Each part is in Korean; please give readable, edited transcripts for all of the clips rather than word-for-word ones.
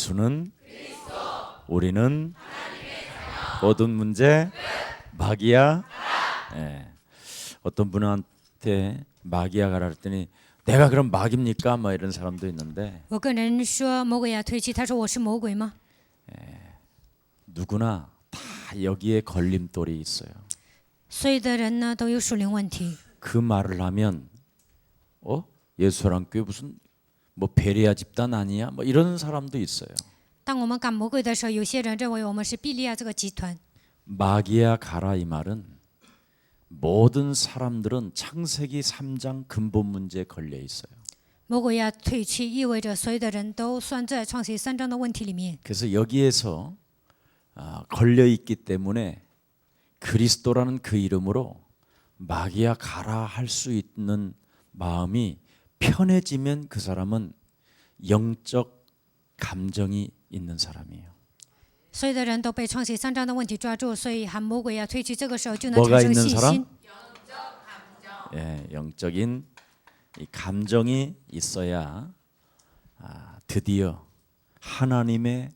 예수는 우리는 모든 문제 마귀야. 예. 어떤 분한테 마귀야 가라 했더니 내가 그럼 마귀입니까? 뭐 이런 사람도 있는데 我跟人说魔鬼要退去，他说我是魔鬼吗？ 누구나 다 여기에 걸림돌이 있어요. 所有的人呢都有属灵问题。 그 말을 하면 예수랑 꽤 무슨 뭐 베레아 집단 아니야? 뭐 이런 사람도 있어요. 当我们赶魔鬼的时候，有些人认为我们是比利亚这个集团。 마귀야 가라 이 말은 모든 사람들은 창세기 3장 근본 문제에 걸려 있어요. 魔鬼要退去，意味着所有的人都算在创世3章的问题里面。 그래서 여기에서 걸려 있기 때문에 그리스도라는 그 이름으로 마귀야 가라 할 수 있는 마음이 편해지면 그 사람은 영적 감정이 있는 사람이에요. 所有的人都被创世3章的问题抓住，所以喊魔鬼要退去，这个时候就能 뭐가 产生 있는 信 사람? 心。 예, 영적인 이 감정이 있어야 드디어 하나님의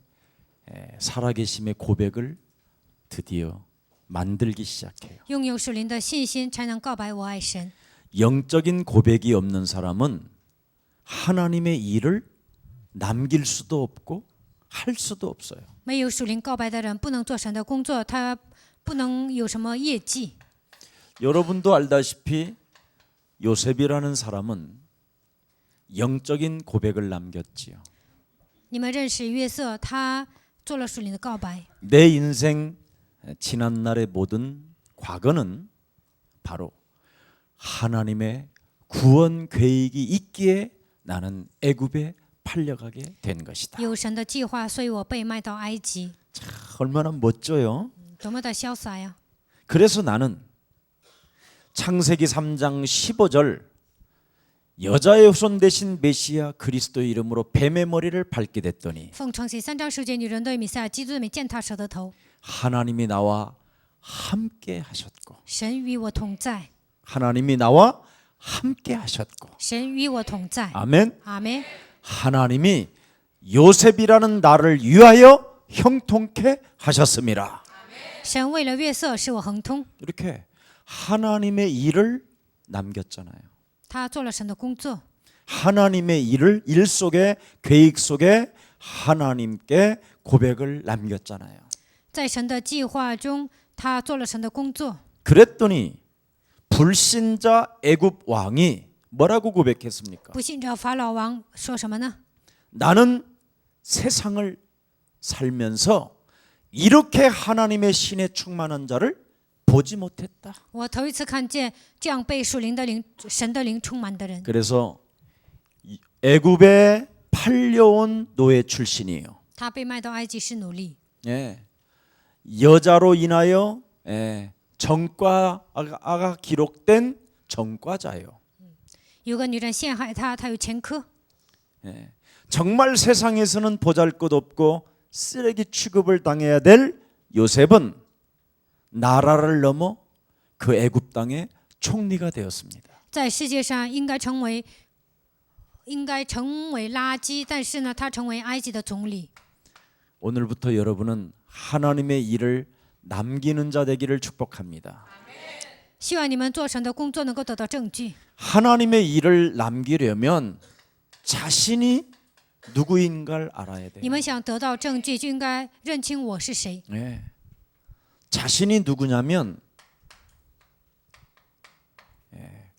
살아계심의 고백을 드디어 만들기 시작해요. 拥有属灵的信心，才能告白我爱神。 영적인 고백이 없는 사람은 하나님의 일을 남길 수도 없고 할 수도 없어요. 没有属灵告白的人，不能做神的工作，他不能有什么业绩。 여러분도 알다시피 요셉이라는 사람은 영적인 고백을 남겼지요. 你们认识约瑟，他做了属灵的告白。 내 인생 지난날의 모든 과거는 바로 하나님의 구원 계획이 있기에 나는 애굽에 팔려가게 된 것이다. 有神的计划，所以我被卖到埃及， 얼마나 멋져요. 多么的潇洒呀！ 그래서 나는 창세기 3장 15절 여자의 후손 대신 메시아 그리스도의 이름으로 뱀의 머리를 밟게 됐더니 奉创世3章10节，女人对米赛亚基督的名践踏蛇的头， 하나님이 나와 함께 하셨고 神与我同在， 하나님이 나와 함께 하셨고 神与我同在。 아멘. 阿门。 하나님이 요셉이라는 나를 위하여 형통케 하셨습니다. 神为了约瑟使我亨通， 이렇게 하나님의 일을 남겼잖아요. 他做了神的工作。 하나님의 일 속에 계획 속에 하나님께 고백을 남겼잖아요. 在神的计划中，他做了神的工作。 그랬더니 불신자 애굽 왕이 뭐라고 고백했습니까? 不信者法老王说什么呢？ 나는 세상을 살면서 이렇게 하나님의 신에 충만한 자를 보지 못했다. 我头一次看见这样被属灵的灵、神的灵充满的人。 그래서 애굽에 팔려온 노예 출신이에요. 他被卖到埃及是奴隶， 예. 여자로 인하여 전과가 기록된 전과자예요. 有个女人陷害他，他有前科。 예. 정말 세상에서는 보잘것없고 쓰레기 취급을 당해야 될 요셉은 나라를 넘어 그 애굽 땅의 총리가 되었습니다. 在世界上应该成为垃圾，但是呢，他成为埃及的总理。 오늘부터 여러분은 하나님의 일을 남기는 자 되기를 축복합니다. 希望你们做神的工作能够得到证据。 하나님의 일을 남기려면 자신이 누구인가를 알아야 돼요. 你们想得到证据，就应该认清我是谁。 네. 자신이 누구냐면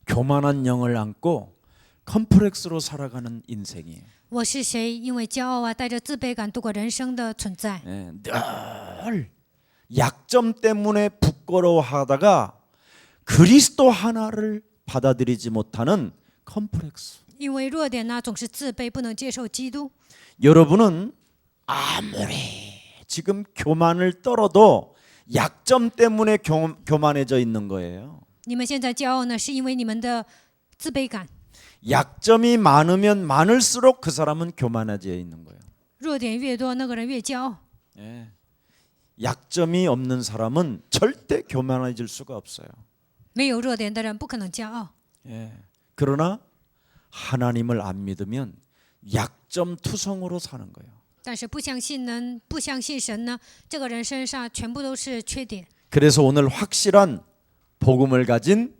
교만한 영을 안고 컴플렉스로 살아가는 인생이에요. 我是谁？因为骄傲啊，带着自卑感度过人生的存在。 늘 약점 때문에 부끄러워하다가 그리스도 하나를 받아들이지 못하는 컴플렉스. 因为弱点呢，总是自卑，不能接受基督。 여러분은 아무리 지금 교만을 떨어도 약점 때문에 교만해져 있는 거예요. 你们现在骄傲呢，是因为你们的自卑感。 약점이 많으면 많을수록 그 사람은 교만해져 있는 거예요. 弱点越多，那个人越骄傲。 예. 약점이 없는 사람은 절대 교만해질 수가 없어요. 没有弱点的人不可能骄傲。 예. 그러나 하나님을 안 믿으면 약점 투성으로 사는 거예요. 但是不相信神呢，这个人身上全部都是缺点。 그래서 오늘 확실한 복음을 가진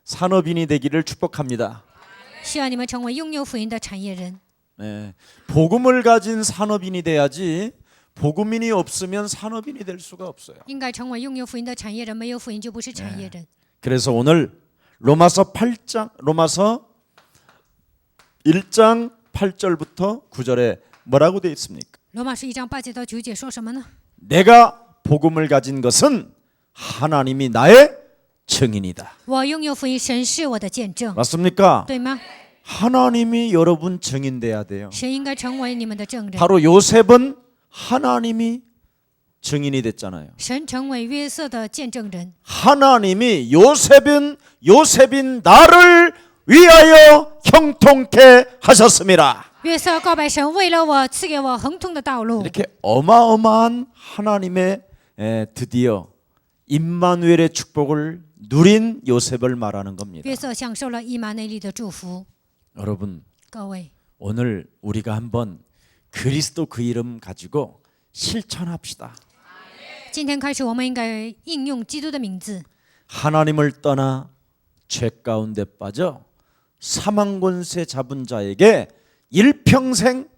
산업인이 되기를 축복합니다. 希望你们成为拥有福音的产业人。 네, 복음을 가진 산업인이 돼야지 복음인이 없으면 산업인이 될 수가 없어요. 应该成为拥有福音的产业人，没有福音就不是产业人。 그래서 오늘 로마서 1장 8절부터 9절에 뭐라고 되어 있습니까? 罗马书1章8节到9节说什么呢？ 내가 복음을 가진 것은 하나님이 나의 증인이다. 我拥有福音，神是我的见证， 맞습니까? 对吗？ 하나님이 여러분 증인 돼야 돼요. 神应该成为你们的证人。 바로 요셉은 하나님이 증인이 됐잖아요. 神成为约瑟的见证人， 하나님이 요셉인 나를 위하여 형통케 하셨습니다. 约瑟告白神，为了我赐给我亨通的道路。 이렇게 어마어마한 하나님의 드디어 임마누엘의 축복을 누린 요셉을 말하는 겁니다. 约瑟享受了以马内利的祝福。 여러분, 各位， 오늘 우리가 한번 그리스도 그 이름 가지고 실천합시다. 今天开始，我们应该应用基督的名字， 하나님을 떠나 죄 가운데 빠져 사망 권세 잡은 자에게 일평생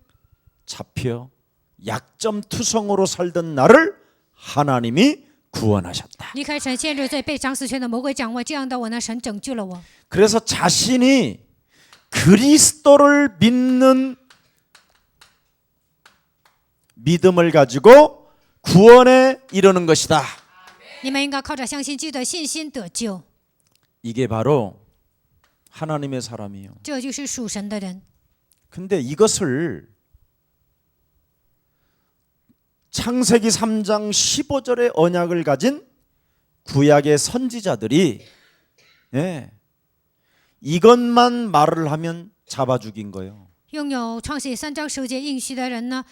잡혀 약점투성으로 살던 나를 하나님이 구원하셨다. 离开神陷入罪，被掌死权的魔鬼掌握，这样的我呢，神拯救了我。 그래서 자신이 그리스도를 믿는 믿음을 가지고 구원에 이르는 것이다. 你们应该靠着相信基督的信心得救， 이게 바로 하나님의 사람이에요. 这就是属神的人。 근데 이것을 창세기 3장 15절의 언약을 가진 구약의 선지자들이 이것만 말을 하면 잡아 죽인 거예요. 拥有创世3章10节应许的人呢，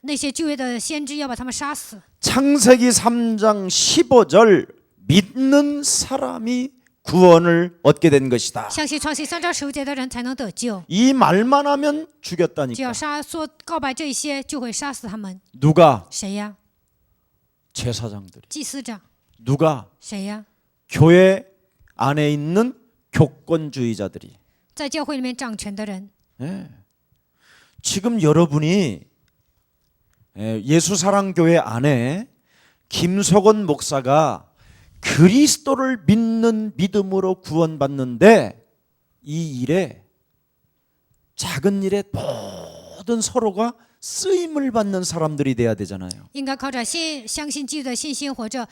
那些旧约的先知要把他们杀死。 창세기 3장 15절 믿는 사람이 구원을 얻게 된 것이다. 相信创世3章10节的人才能得救。 이 말만 하면 只 죽였다니까. 要告白这些，就会杀死他们。 누가? 谁呀？ 제사장들이. 祭司长。 누가? 谁呀？ 교회 안에 있는 교권주의자들이. 在教会里面掌权的人。 지금 여러분이 예수사랑교회 안에 김석원 목사가 그리스도를 믿는 믿음으로 구원받는데 이 일에 작은 일에 모든 서로가 쓰임을 받는 사람들이 돼야 되잖아요. 应该靠着相信基督的信心活着。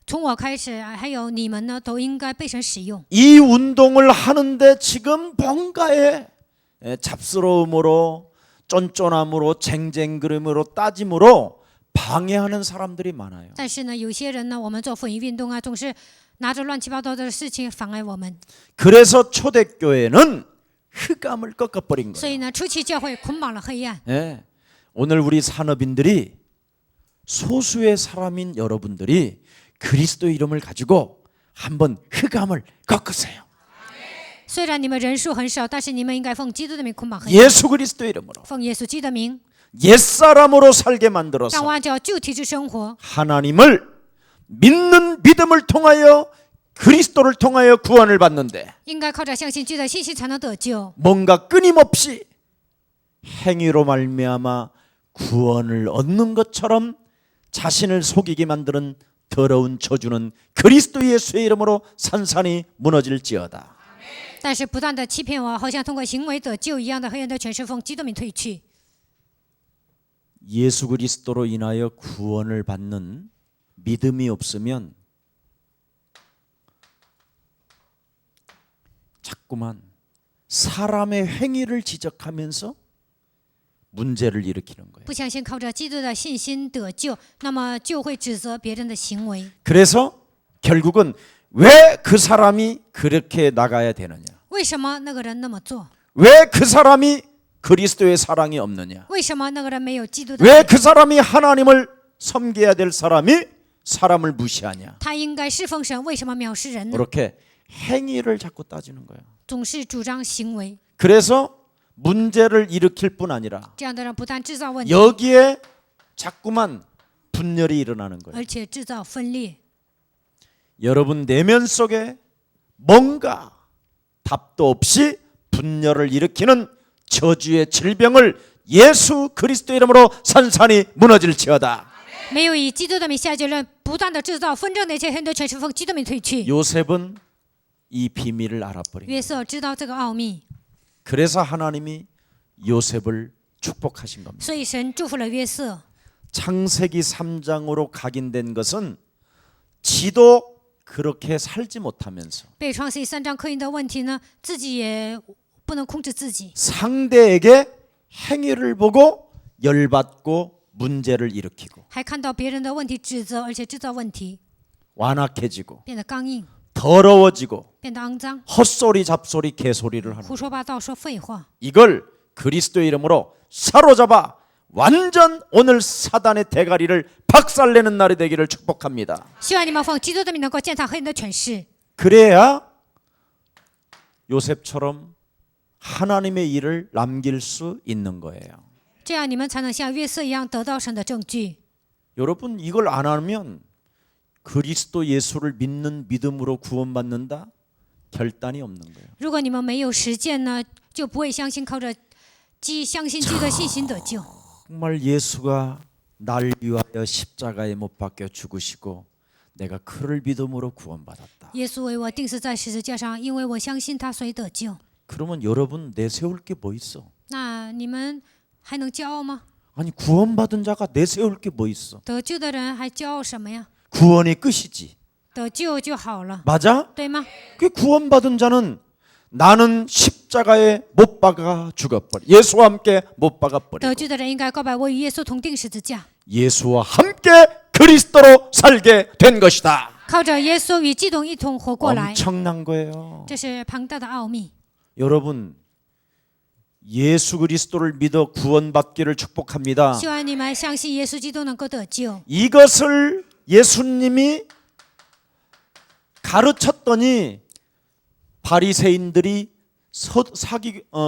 从我开始，还有你们呢，都应该被神使用。 이 운동을 하는데 지금 뭔가에 잡스러움으로 쫀쫀함으로 쟁쟁그름으로 따짐으로 방해하는 사람들이 많아요. 但是呢，有些人呢，我们做福音运动啊，总是拿着乱七八糟的事情妨碍我们。 그래서 초대교회는 흑암을 꺾어버린 所 거예요. 以呢，初期教会捆绑了黑暗。 오늘 우리 산업인들이 소수의 사람인 여러분들이 그리스도 이름을 가지고 한번 흑암을 꺾으세요. 虽然你们人数很少，但是你们应该奉基督的名捆绑黑暗， 예수 그리스도 이름으로 奉耶稣基督的名， 옛사람으로 살게 让 만들어서 我按照旧体制生活， 하나님을 믿는 믿음을 통하여 그리스도를 통하여 구원을 받는데 应该靠着相信基督的信心才能得救。 뭔가 끊임없이 행위로 말미암아 구원을 얻는 것처럼 자신을 속이게 만드는 더러운 저주는 그리스도 예수의 이름으로 산산이 무너질지어다. 但是不断的欺骗我，好像通过行为得救一样的黑暗的全是奉基督名退去。 예수 그리스도로 인하여 구원을 받는 믿음이 없으면 자꾸만 사람의 행위를 지적하면서 문제를 일으키는 거예요. 不相信靠着基督的信心得救，那么就会指责别人的行为。 그래서 결국은 왜 그 사람이 그렇게 나가야 되느냐? 为什么那个人那么做？ 왜 그 사람이 그리스도의 사랑이 없느냐? 为什么那个人没有基督的？ 왜 그 사람이 하나님을 섬겨야 될 사람이 사람을 무시하냐? 他应该侍奉神，为什么藐视人呢？ 그렇게 행위를 자꾸 따지는 거예요. 总是主张行为。 그래서 문제를 일으킬 뿐 아니라 这样的人不但制造问题， 여기에 자꾸만 분열이 일어나는 거예요. 而且制造分裂。 여러분 내면 속에 뭔가 답도 없이 분열을 일으키는 저주의 질병을 예수 그리스도 이름으로 산산이 무너질지어다. 没有以基督的名下结论，不断的制造纷争的一切很多全是奉基督名退去。 요셉은 이 비밀을 알아버린 거예요. 约瑟知道这个奥秘， 그래서 하나님이 요셉을 축복하신 겁니다. 所以神祝福了约瑟。 창세기 3장으로 각인된 것은 지도 그렇게 살지 못하면서 被创世记3章刻印的问题呢，自己也不能控制自己， 상대에게 행위를 보고 열받고 문제를 일으키고 还看到别人的问题指责，而且制造问题， 완악해지고 变得刚硬， 더러워지고 变得肮脏， 헛소리 잡소리 개소리를 하는 胡说八道，说废话。 이걸 그리스도의 이름으로 사로잡아 완전 오늘 사단의 대가리를 박살내는 날이 되기를 축복합니다. 希望你们奉基督的名能够践踏黑人的权势， 그래야 요셉처럼 하나님의 일을 남길 수 있는 거예요. 这样你们才能像约瑟一样得到神的证据。 여러분 이걸 안 하면 그리스도 예수를 믿는 믿음으로 구원받는다? 결단이 없는 거예요. 如果你们没有实践呢，就不会相信靠着相信基督的信心得救。 정말 예수가 날 위하여 십자가에 못 박혀 죽으시고 내가 그를 믿음으로 구원받았다. 耶稣为我钉死在十字架上，因为我相信他，所以得救。 그러면 여러분 내세울 게 뭐 있어? 那你们还能骄傲吗？ 아니 구원받은 자가 내세울 게 뭐 있어? 得救的人还骄傲什么呀？ 구원이 끝이지. 得救就好了， 맞아? 对吗？ 그 구원받은 자는 나는 십자가에 못 박아 죽어버려. 예수와 함께 못 박아 得 버리고 救的人应该告白我与耶稣同定十字架， 예수와 함께 그리스도로 살게 된 것이다. 靠着耶稣与基督一同活过来， 엄청난 거예요. 这是庞大的奥秘。 여러분 예수 그리스도를 믿어 구원받기를 축복합니다. 希望你们相信耶稣基督能够得救。 이것을 예수님이 가르쳤더니 바리새인들이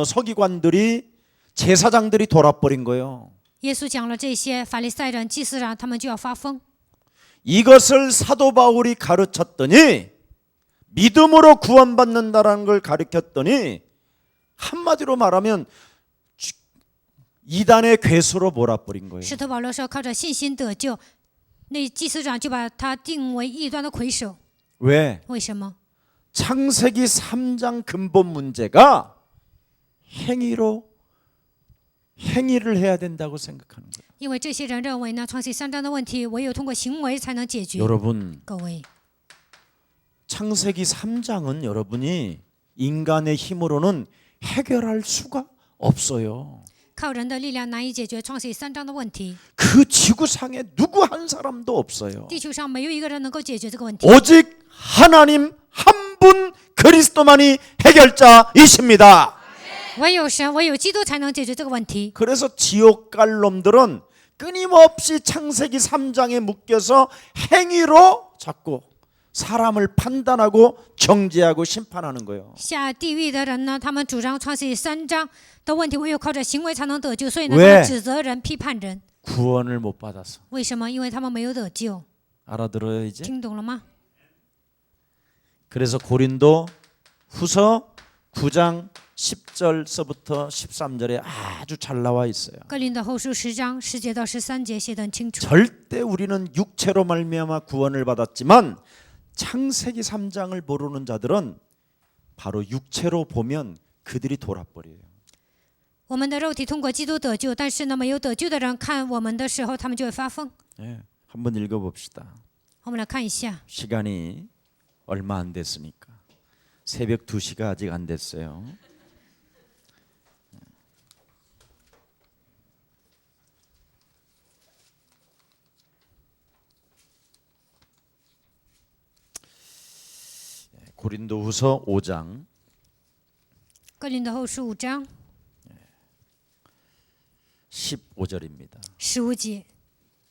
서기관들이 제사장들이 돌아버린 거예요. 耶稣讲了这些，法利赛人、祭司长他们就要发疯。 이것을 사도 바울이 가르쳤더니 믿음으로 구원받는다라는 걸 가르쳤더니 한마디로 말하면 이단의 괴수로 몰아버린 거예요. 使徒保罗说，靠着信心得救，那祭司长就把他定为异端的魁首。 왜? 为什么？ 창세기 3장 근본 문제가 행위를 해야 된다고 생각하는 거예요. 因为这些人认为呢，创世3章的问题唯有通过行为才能解决。 여러분 各位， 창세기 3장은 여러분이 인간의 힘으로는 해결할 수가 없어요. 靠人的力量难以解决创世3章的问题。 그 지구상에 누구 한 사람도 없어요. 地球上没有一个人能够解决这个问题， 오직 하나님 한 분 그리스도만이 해결자이십니다. 唯有神，唯有基督才能解决这个问题。 그래서 지옥 갈 놈들은 끊임없이 창세기 3장에 묶여서 행위로 자꾸 사람을 판단하고 정죄하고 심판하는 거예요. 下地狱的人呢，他们主张创世3章的问题唯有靠着行为才能得救，所以呢，他 왜 们指责人、批判人。 구원을 못 받아서. 为什么？因为他们没有得救。 알아들어요 이제? 听懂了吗？ 그래서 고린도 후서 9장 10절서부터 13절에 아주 잘 나와 있어요. 哥林多后书10章10节到13节写得很清楚。 절대 우리는 육체로 말미암아 구원을 받았지만 창세기 3장을 모르는 자들은 바로 육체로 보면 그들이 돌아버려요. 我们的肉体通过基督得救，但是呢，没有得救的人看我们的时候，他们就会发疯。 예, 한번 읽어봅시다. 我们来看一下， 시간이 얼마 안 됐으니까 새벽 2시가 아직 안 됐어요. 고린도후서 5장 哥林多后书5章 15절입니다. 15节。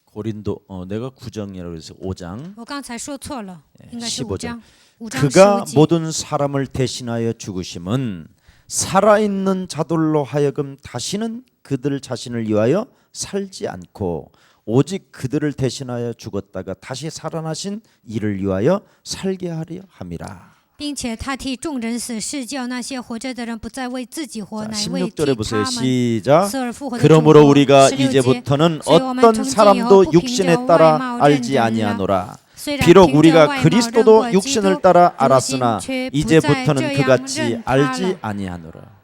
고린도 내가 9장이라고 해서 5장 我刚才说错了，应该是15 5章。5章 그가 15节。 모든 사람을 대신하여 죽으심은 살아있는 자들로 하여금 다시는 그들 자신을 위하여 살지 않고 오직 그들을 대신하여 죽었다가 다시 살아나신 이를 위하여 살게 하려 함이라. 并且他替众人死，是叫那些活着的人不再为自己活， 자, 乃为替 16절에 보세요. 他们 시작. 死而复活的主 그러므로 活。 우리가 16节 이제부터는 所以我们 어떤 从今以后 사람도 不凭着 육신에 外 따라 貌认 알지 人了。 아니하노라. 虽然 비록 凭着 우리가 外貌认 그리스도도 过基督， 육신을 따라 如今 알았으나 却不再 이제부터는 这样 그같이 认他 알지 了。 아니하노라.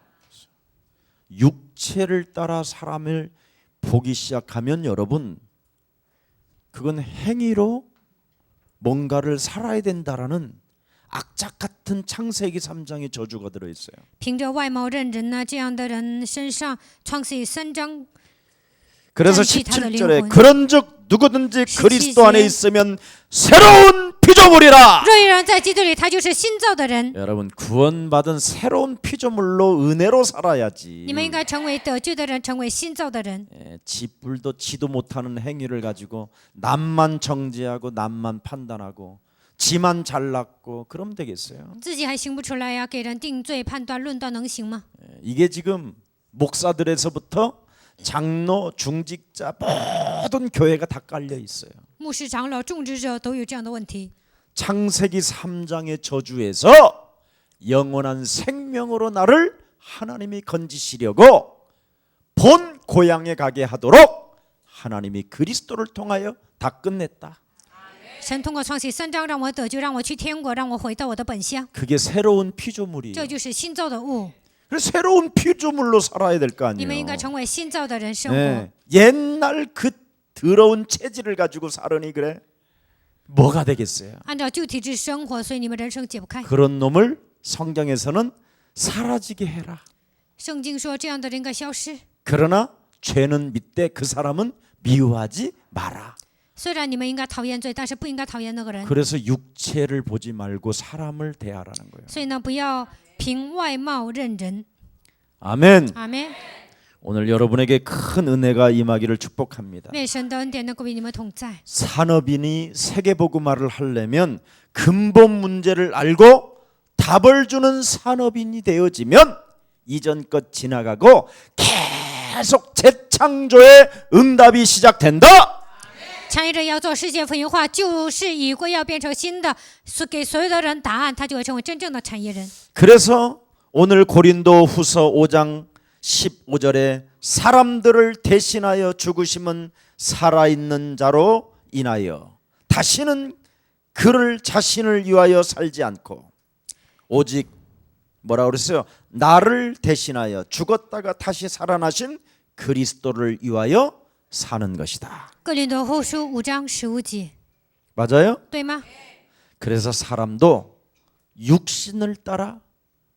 육체를 따라 사람을 보기 시작하면 여러분 그건 행위로 뭔가를 살아야 된다라는 악착 같은 창세기 3장의 저주가 들어 있어요. 凭着外貌认人呢，这样的人身上，创世3章 그래서 잔치 다들 17절에灵魂。 그런즉 누구든지 17 그리스도 안에节 있으면 새로운 피조물이라. 若有人在基督里，他就是新造的人。 여러분 구원받은 새로운 피조물로 은혜로 살아야지. 你们应该成为得救的人，成为新造的人。 지불도 지도 못하는 행위를 가지고 남만 정죄하고 남만 판단하고 지만 잘났고 그럼 되겠어요? 自己还行不出来呀，给人定罪、判断、论断，能行吗？ 이게 지금 목사들에서부터 장로, 중직자 모든 교회가 다 깔려 있어요. 牧师、长老、种植者都有这样的问题。 창세기 3장의 저주에서 영원한 생명으로 나를 하나님이 건지시려고 본 고향에 가게 하도록 하나님이 그리스도를 통하여 다 끝냈다. 神通过创世3章让我得救，让我去天国，让我回到我的本乡， 그게 새로운 피조물이에요. 这就是新造的物。 그래서 새로운 피조물로 살아야 될 거 你们应 아니에요. 该成为新造的人生活。 네. 옛날 그 더러운 체질을 가지고 살으니 그래 뭐가 되겠어요? 按照旧体制生活，所以你们人生解不开。 그런 놈을 성경에서는 사라지게 해라. 圣经说这样的人应该消失。 그러나 죄는 믿되 그 사람은 미워하지 마라. 虽然你们应该讨厌罪，但是不应该讨厌那个人。 그래서 육체를 보지 말고 사람을 대하라는 거예요. 所以呢，不要凭外貌认人。 아멘. 阿门。 오늘 여러분에게 큰 은혜가 임하기를 축복합니다. 愿神的恩典能够与你们同在。 산업인이 세계복음화를 하려면 근본 문제를 알고 답을 주는 산업인이 되어지면 이전 것 지나가고 계속 재창조의 응답이 시작된다. 参与者要做世界福音化，旧事已过，要变成新的，是给所有的人答案，他就会成为真正的产业人。 그래서 오늘 고린도후서 5장 15절에 사람들을 대신하여 죽으심은 살아있는 자로 인하여 다시는 그를 자신을 위하여 살지 않고 오직 뭐라고 그랬어요? 나를 대신하여 죽었다가 다시 살아나신 그리스도를 위하여 사는 것이다. 哥林多后书5章15节， 맞아요? 对吗？ 그래서 사람도 육신을 따라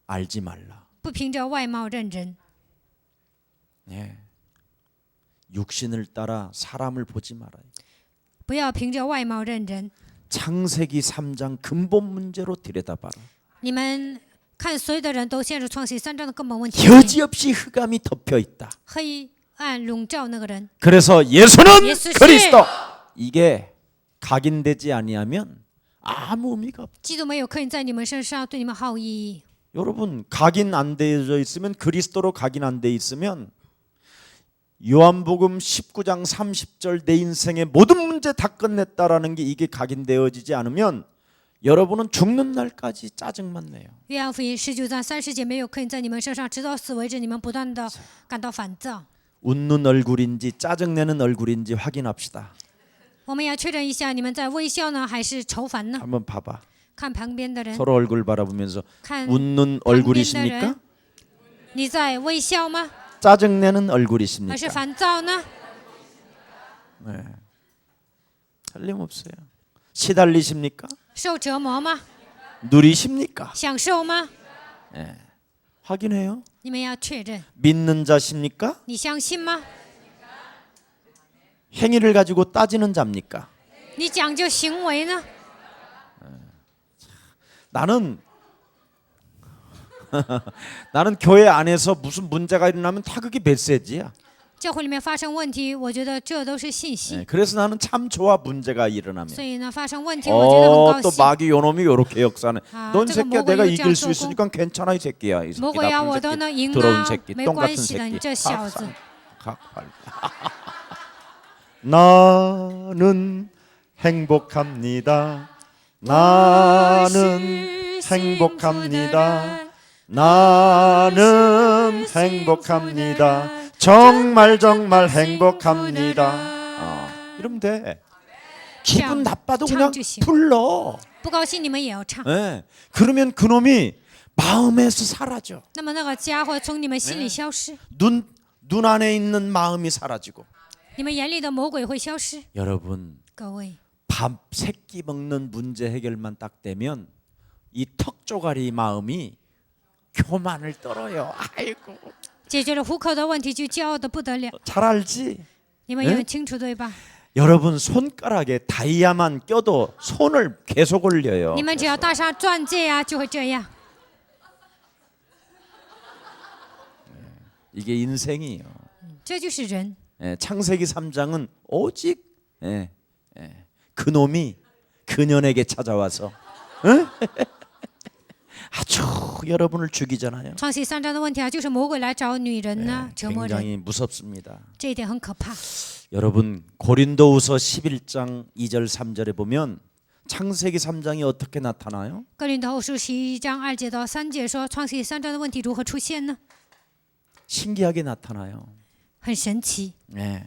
알지 말라. 不凭着外貌认人， 예. 육신을 따라 사람을 보지 말아요. 不要凭着外貌认人。 창세기 3장 근본 문제로 들여다봐라. 你们看，所有的人都陷入创世3章的根本问题， 여지없이 흑암이 덮여 있다. 黑暗笼罩那个人。 그래서 예수는 예수 씨! 그리스도. 이게 각인되지 아니하면 아무 의미가 없다. 基督没有刻印在你们身上，对你们毫无意义。 여러분 각인 안 되어 있으면 그리스도로 각인 안 돼 있으면 요한복음 19장 30절 내 인생의 모든 문제 다 끝냈다라는 게 이게 각인되어지지 않으면 여러분은 죽는 날까지 짜증만 내요. 约翰福音19章30节没有刻印在你们身上，直到死为止，你们不断的感到烦躁。 웃는 얼굴인지 짜증내는 얼굴인지 확인합시다. 我们要确认一下，你们在微笑呢，还是愁烦呢？ 한번 봐봐. 看旁边的人， 서로 얼굴 바라보면서 看 웃는 旁边的 얼굴이십니까? 人，你在微笑吗？ 짜증내는 还是 얼굴이십니까? 烦躁呢？ 네. 틀림없어요. 시달리십니까? 受折磨吗？ 누리십니까? 享受吗？ 확인해요. 你们要确认， 믿는 자십니까? 你相信吗？ 행위를 가지고 따지는 자입니까? 你讲究行为呢？ 나는 나는 교회 안에서 무슨 문제가 일어나면 다 그게 메시지야. 教会里面发生问题，我觉得这都是信息。 예, 그래서 나는 참 좋아 문제가 일어나면. 所以呢，发生问题我觉得很 또 高兴。 마귀 요놈이 요렇게 역사는. 아, 넌 저거 새끼야 먹어요, 내가 짱 이길 수 쏘고. 있으니까 괜찮아 이 새끼야. 이 새끼 魔鬼呀， 나쁜 我都能 새끼 赢 더러운 啊， 새끼 没 똥 关 같은 系的，你 새끼. 这小子。 나는 행복합니다. 나는 행복합니다. 나는 행복합니다. 정말 정말 행복합니다. 이러면 돼. 기분 나빠도 그냥 불러. 不高兴你们也要唱， 예. 그러면 그놈이 마음에서 사라져. 那么那个家伙从你们心里消失， 눈 안에 있는 마음이 사라지고. 你们眼里的魔鬼会消失。 여러분 各位， 밥 새끼 먹는 문제 해결만 딱 되면 이 턱조가리 마음이 교만을 떨어요. 아이고 解决了糊口的问题，就骄傲的不得了。 잘 알지? 你们也很清楚对吧？ 여러분 손가락에 다이아만 껴도 손을 계속 올려요. 你们只要戴上钻戒呀，就会这样。 이게 인생이에요. 这就是人。 예, 창세기 3장은 오직 그놈이 그년에게 찾아와서 응? 아주 여러분을 죽이잖아요. 创世3章的问题啊，就是魔鬼来找女人呢，折磨人， 굉장히 무섭습니다. 这一点很可怕。 여러분 고린도후서 11장 2절 3절에 보면 창세기 3장이 어떻게 나타나요? 哥林多后书11章2节到3节说，创世3章的问题如何出现呢？ 신기하게 나타나요. 很神奇。 네.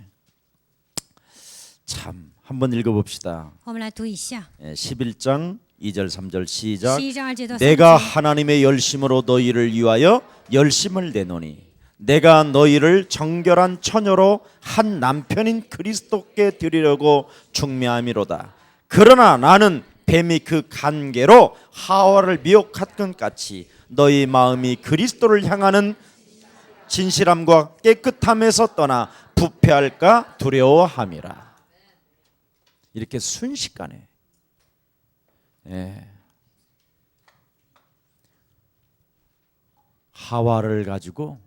참 한번 읽어봅시다. 我们来读一下 11장 2절 3절 시작. 11章2节到3 내가 节。 하나님의 열심으로 너희를 위하여 열심을 내노니 내가 너희를 정결한 처녀로 한 남편인 그리스도께 드리려고 중매함이로다. 그러나 나는 뱀이 그 간계로 하와를 미혹한 것 같이 너희 마음이 그리스도를 향하는 진실함과 깨끗함에서 떠나 부패할까 두려워함이라. 이렇게 순식간에 하와를 가지고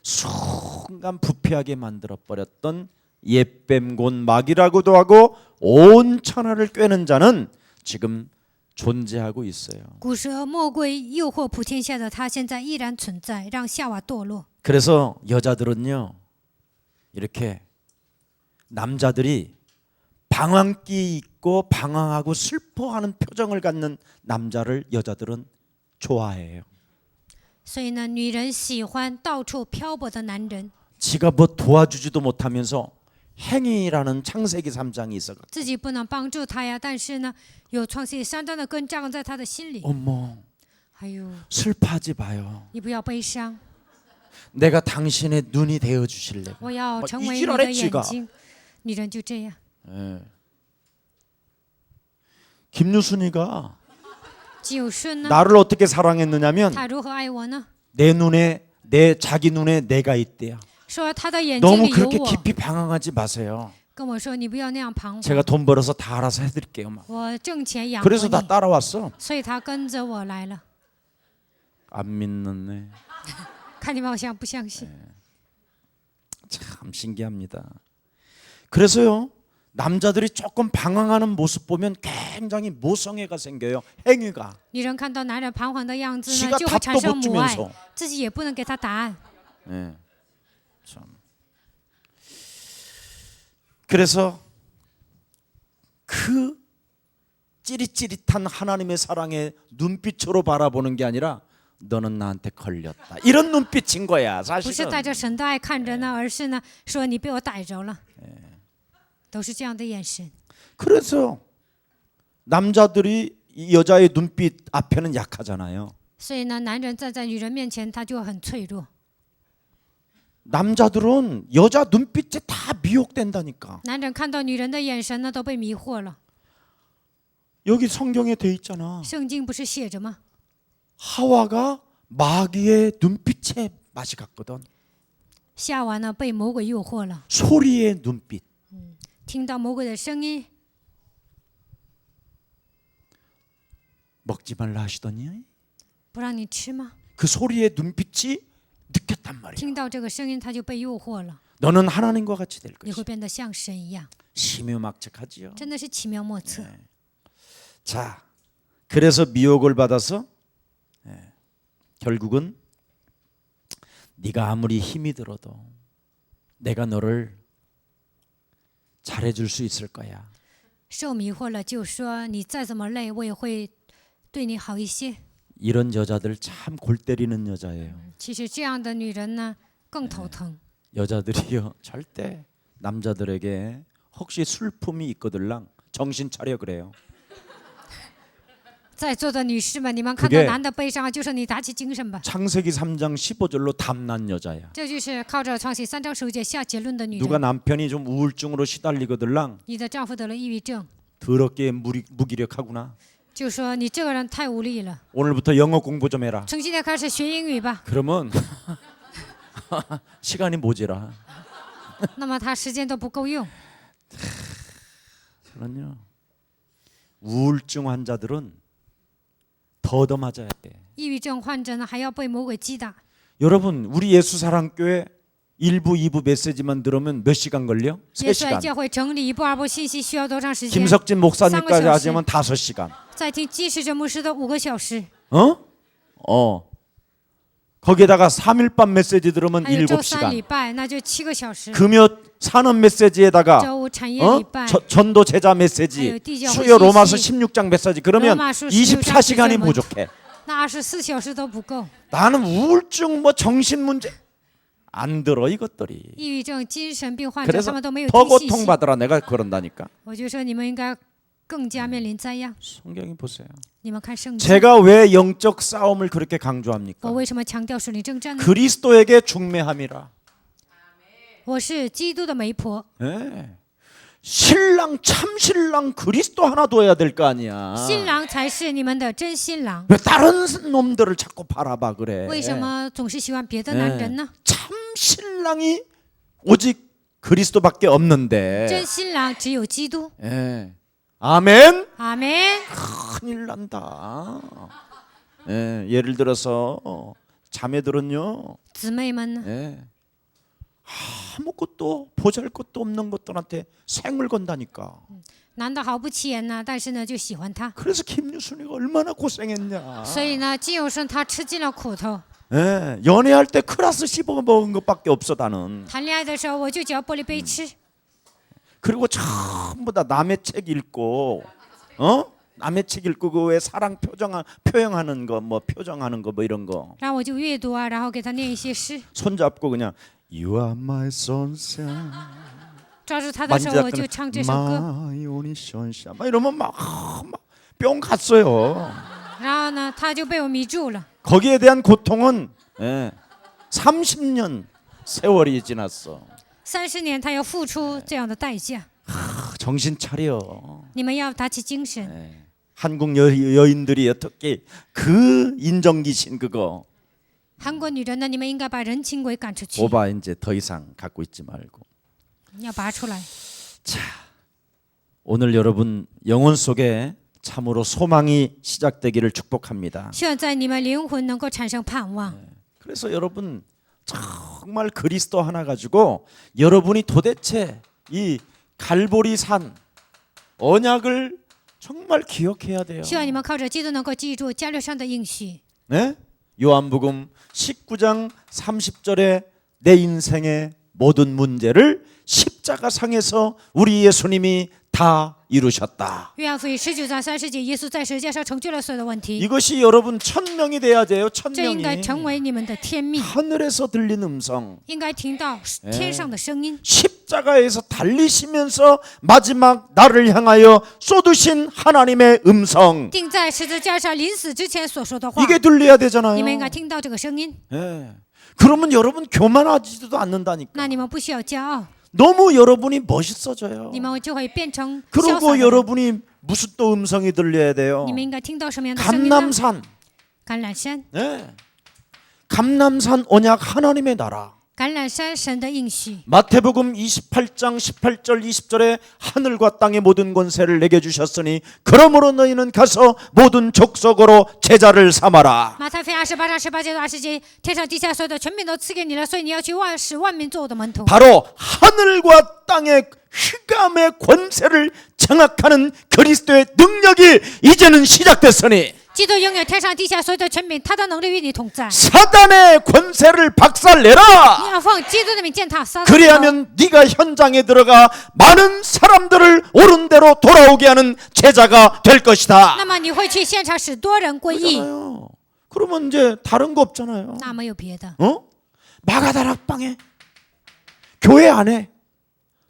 순간 부패하게 만들어 버렸던 옛뱀 곧 마귀라고도 하고 온 천하를 꿰는 자는 지금 존재하고 있어요. 古蛇魔鬼诱惑普天下的他，现在依然存在，让夏娃堕落。 그래서 여자들은요 이렇게 남자들이 방황기 있고 방황하고 슬퍼하는 표정을 갖는 남자를 여자들은 좋아해요. 所以呢，女人喜欢到处漂泊的男人， 지가 뭐 도와주지도 못하면서 행위라는 창세기 3장이 있어. 自己不能帮助他呀，但是呢，有创世3章的根扎在他的心里。 어머 还有， 슬퍼하지 마요. 你不要悲伤， 내가 당신의 눈이 되어 주실래. 我要成为你 이지랄해 的 지가. 眼睛。女人就这样。 김유순이가 季有顺呢， 나를 어떻게 사랑했느냐면 他如何爱我呢？ 내 눈에 내 자기 눈에 내가 있대요. 说他的眼睛 너무 里有 그렇게 我， 깊이 방황하지 마세요. 跟我说你不要那样彷徨， 제가 돈 벌어서 다 알아서 해드릴게요. 막. 我挣钱养活 그래서 다 你， 따라왔어. 所以他跟着我来了。 안 믿는네. 看你们好像不相信， 참 신기합니다. 그래서요 남자들이 조금 방황하는 모습 보면 굉장히 모성애가 생겨요. 행위가. 女人看到男人彷徨的样子 지가 呢，就会 답도 产生 못 母爱， 주면서. 自己也不能给他答案。 네. 참. 그래서 그 찌릿찌릿한 하나님의 사랑의 눈빛으로 바라보는 게 아니라 너는 나한테 걸렸다. 이런 눈빛인 거야 不是 사실은. 带着神的爱看着呢，而是呢说你被我逮着了，都是这样的眼神。 그래서 남자들이 이 여자의 눈빛 앞에는 약하잖아요. 所以呢，男人站在女人面前，他就很脆弱。 남자들은 여자 눈빛에 다 미혹된다니까. 男人看到女人的眼神呢，都被迷惑了。 여기 성경에 돼 있잖아. 圣经不是写着吗？ 하와가 마귀의 눈빛에 맛이 갔거든. 夏娃呢被魔鬼诱惑了， 소리의 눈빛. 听到魔鬼的声音， 먹지 말라 하시더니 不让你吃吗？ 그 소리의 눈빛이 느꼈단 말이야. 听到这个声音，他就被诱惑了。 너는 하나님과 같이 될 你会 것이다. 变得像神一样， 심유막측하지요. 真的是奇妙莫测。 자, 그래서 미혹을 받아서 결국은 네가 아무리 힘이 들어도 내가 너를 잘해줄 수 있을 거야. 受迷惑了，就说你再怎么累，我也会对你好一些。 이런 여자들 참 골 때리는 여자예요. 其实这样的女人呢，更头疼。 여자들이요 절대 남자들에게 혹시 술품이 있거들랑 정신 차려 그래요. 在座的女士们，你们看到 그게 男的悲伤，就说你打起精神吧。 창세기 3장 15절로 담난 여자야. 这就是靠着创世3章15节下结论的女 누가 人。 남편이 좀 우울증으로 시달리거들랑 你的丈夫得了抑郁症， 더럽게 무기력하구나. 就说你这个人太无力了， 오늘부터 영어 공부 좀 해라. 从今天开始学英语吧。 그러면 시간이 모자라. 那么他时间都不够用。 그럼요. 우울증 환자들은 더 맞아야 돼. 抑郁症患者呢，还要被魔鬼击打。 여러분, 우리 예수사랑교회 1부, 2부 메시지만 들으면 몇 시간 걸려? 耶稣爱 3시간. 教会整理一部二部信息需要多长时间？ 김석진 목사님까지 3个小时。 하자면 5시간. 再听金世哲牧师的5个小时， 거기에다가 3일밤 메시지 들으면 还有周3 7시간. 礼拜，那就7个小时。 금요 산업 메시지에다가 周5产业礼拜， 전도 제자 아유, 메시지, 띠지하고 수요 로마서 시시. 16장 메시지 그러면 로마서 24시간이 16장 부족해. 那24小时都不够。 나는 우울증 뭐 정신 문제 안 들어 이것들이. 抑郁症、精神病患者，他 그래서 们都没有 더 听信息。 고통받으라 내가 그런다니까. 我就说你们应该更加面临灾殃。 성경이 보세요. 你们看圣经， 제가 왜 영적 싸움을 그렇게 我 강조합니까? 为什么强调属灵征战呢？ 그리스도에게 중매함이라. 我是基督的媒婆， 예. 신랑 참 신랑 그리스도 하나 둬야 될 거 아니야. 新郎才是你们的真新郎。 왜 다른 놈들을 자꾸 바라봐 그래? 为什么总是喜欢别的男人呢？ 참 신랑이 오직 그리스도밖에 없는데. 真新郎只有基督。 예. 아멘. 阿门。 큰일 난다. 예. 예를 들어서 자매들은요. 姊妹们呢？ 예. 아무것도 보잘것도 없는 것들한테 생을 건다니까. 男的毫不起眼呢，但是呢就喜欢他， 그래서 김유순이가 얼마나 고생했냐. 所以呢金有生他吃尽了苦头。 예, 연애할 때 크라스 씹어 먹은 것밖에 없어 나는. 谈恋爱的时候我就嚼玻璃杯吃， 그리고 전부 다 남의 책 읽고, 남의 책 읽고 그 왜 사랑 표현하는 거, 뭐 표정하는 거, 뭐 이런 거. 然后我就阅读啊，然后给他念一些诗。 손잡고 그냥 You are my sunshine. 抓住他的时候我就唱这首歌， My only sunshine. 막 이러면 막 뿅 갔어요. 然后呢他就被我迷住了。 거기에 대한 고통은 30년 세월이 지났어. 30年他要付出这样的代价， 정신 차려. 你们要打起精神。 한국 여인들이 어떻게 그 인정귀신 그거 韩国女人呢，你们应该把人情鬼赶出去， 오바 이제 더 이상 갖고 있지 말고. 要拔出来。 오늘 여러분 영혼 속에 참으로 소망이 시작되기를 축복합니다. 希望在你们灵魂能够产生盼望。 그래서 여러분 정말 그리스도 하나 가지고 여러분이 도대체 이 갈보리 산 언약을 정말 기억해야 돼요. 希望你们靠着基督能够记住加略山的应许。 네? 요한복음 19장 30절에 내 인생의 모든 문제를 십자가상에서 우리 예수님이 다 이루셨다. 约翰福音19章30节，耶稣在十字架上成就了所有的问题， 이것이 여러분 1000명이 돼야 돼요. 这应该成 1000명이. 为你们的天命， 하늘에서 들린 음성. 应该听到天上的声音。 십자가에서 달리시면서 마지막 나를 향하여 쏟으신 하나님의 음성. 钉在十字架上临死之前所说的话， 이게 들려야 되잖아요. 你们应该听到这个声音。 예. 그러면 여러분 교만하지도 않는다니까. 那你们不需要骄傲， 너무 여러분이 멋있어져요. 你们就会变成潇洒 그리고 的人。 여러분이 무슨 또 음성이 들려야 돼요. 你们应该听到什么样的声音呢？ 감남산. 橄榄山， 예. 감남산 언약 하나님의 나라. 橄橄榄山神的应许。 마태복음 28장 18절 20절에 하늘과 땅의 모든 권세를 내게 주셨으니 그러므로 너희는 가서 모든 족속으로 제자를 삼아라. 马太福音28章18节到20节，天上地下所有的权柄都赐给你了，所以你要去使万民做我的门徒。 바로 하늘과 땅의 휘감의 권세를 장악하는 그리스도의 능력이 이제는 시작됐으니 基督拥有天上地下所有的权柄，他的能力与你同在。 사단의 권세를 박살내라. 你要奉基督的名践踏撒旦。 그리하면 네가 현장에 들어가 많은 사람들을 옳은 대로 돌아오게 하는 제자가 될 것이다. 那么你会去现场使多人归义， 그렇잖아요. 그러면 이제 다른 거 없잖아요. 那没有别的。 마가다락방에 교회 안에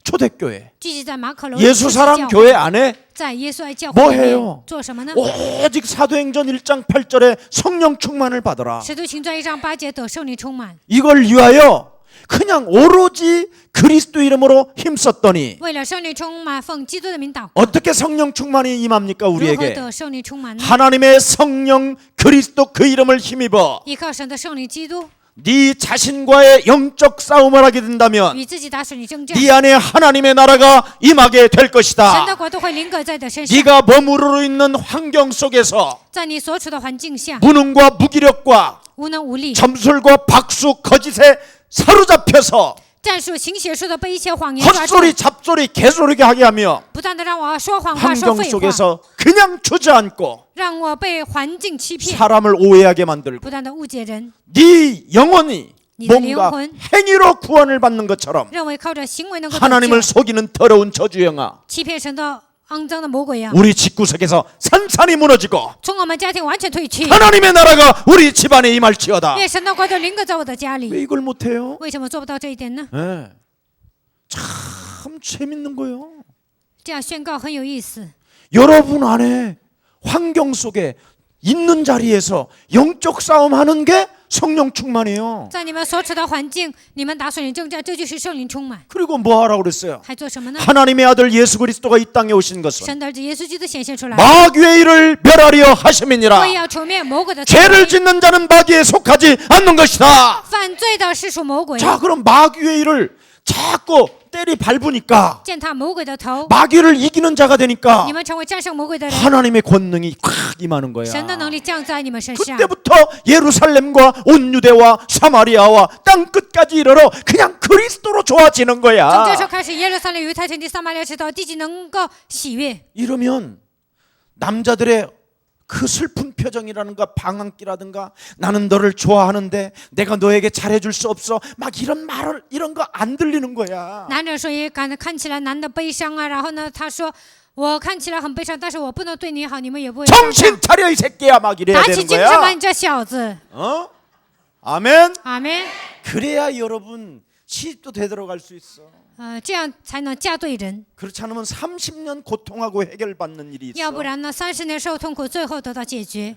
초대교회 聚集在马可楼 예수 사람 교회 안에 在耶稣爱教 뭐 会里 해요 面做什么呢？ 오직 사도행전 1장 8절에 성령 충만을 받아라. 使徒行传1章8节得圣灵充满， 이걸 위하여 그냥 오로지 그리스도 이름으로 힘썼더니 为了圣灵充满，奉基督的名祷告。 어떻게 성령 충만이 임합니까 如何 우리에게? 得圣灵充满呢？ 하나님의 성령 그리스도 그 이름을 힘입어 依靠神的圣灵基督， 네 자신과의 영적 싸움을 하게 된다면 与自己打属灵征战， 네 안에 하나님의 나라가 임하게 될 神 것이다. 的国度会临格在你的身上。 네가 머무르고 있는 환경 속에서 在你所处的环境下， 무능과 무기력과 无能无力， 점술과 박수 거짓에 사로잡혀서 战术行邪术的被一切谎言抓住， 헛소리 잡소리 개소리게 하게 하며 不断的让我说谎话、说 환경 废话， 속에서 그냥 주저앉고 让我被环境欺骗， 사람을 오해하게 만들고 不断的误解人， 네 영혼이 네 뭔가 영혼. 행위로 구원을 받는 것처럼 认为靠着行为能够得 하나님을 救， 속이는 더러운 저주영아 欺骗神的肮脏的魔鬼呀， 우리 집구석에서 산산이 무너지고 从我们家庭完全退去。 하나님의 나라가 우리 집안에 임할지어다. 愿神的国度临格在我的家 왜 里。 이걸 못해요? 为什么做不到这一点呢？ 네. 참 재밌는 거예요. 这样宣告很有意思。 여러분 안에 환경 속에 있는 자리에서 영적 싸움하는 게 성령 충만이에요. 在你们所处的环境，你们打属灵征战，这就是圣灵充满。 그리고 뭐 하라고 그랬어요? 还做什么呢？ 하나님의 아들 예수 그리스도가 이 땅에 오신 것은 神的儿子耶稣基督显现出来， 마귀의 일을 멸하려 하심이니라. 为要除灭魔鬼的 죄를 짓는 자는 마귀에 속하지 않는 것이다. 犯罪的是属魔鬼， 자, 그럼 마귀의 일을 자꾸 때리 밟으니까 践踏魔鬼的头， 마귀를 이기는 자가 되니까 你们成为战胜魔鬼的人， 하나님의 권능이 콱 임하는 거야. 神的能力降在你们身上。 그때부터 예루살렘과 온 유대와 사마리아와 땅 끝까지 이르러 그냥 그리스도로 좋아지는 从这时 거야. 候开始，耶路撒冷、犹太全地、撒玛利亚直到地极能够喜悦。 이러면 남자들의 그 슬픈 표정이라든가 방황기라든가 나는 너를 좋아하는데 내가 너에게 잘해줄 수 없어 막 이런 말을 이런 거 안 들리는 거야. 男人说也看起来男的悲伤啊，然后呢，他说我看起来很悲伤，但是我不能对你好，你们也不会。 정신 차려 이 새끼야 막 이래야 打起 되는 精神吧， 거야. 你这小子！ 어? 아멘. 阿门。 그래야 여러분 시집도 되돌아갈 수 있어. 这样才能嫁对人， 그렇지 않으면 30년 고통하고 해결받는 일이 要 있어. 不然呢，30年受痛苦，最后得到解决。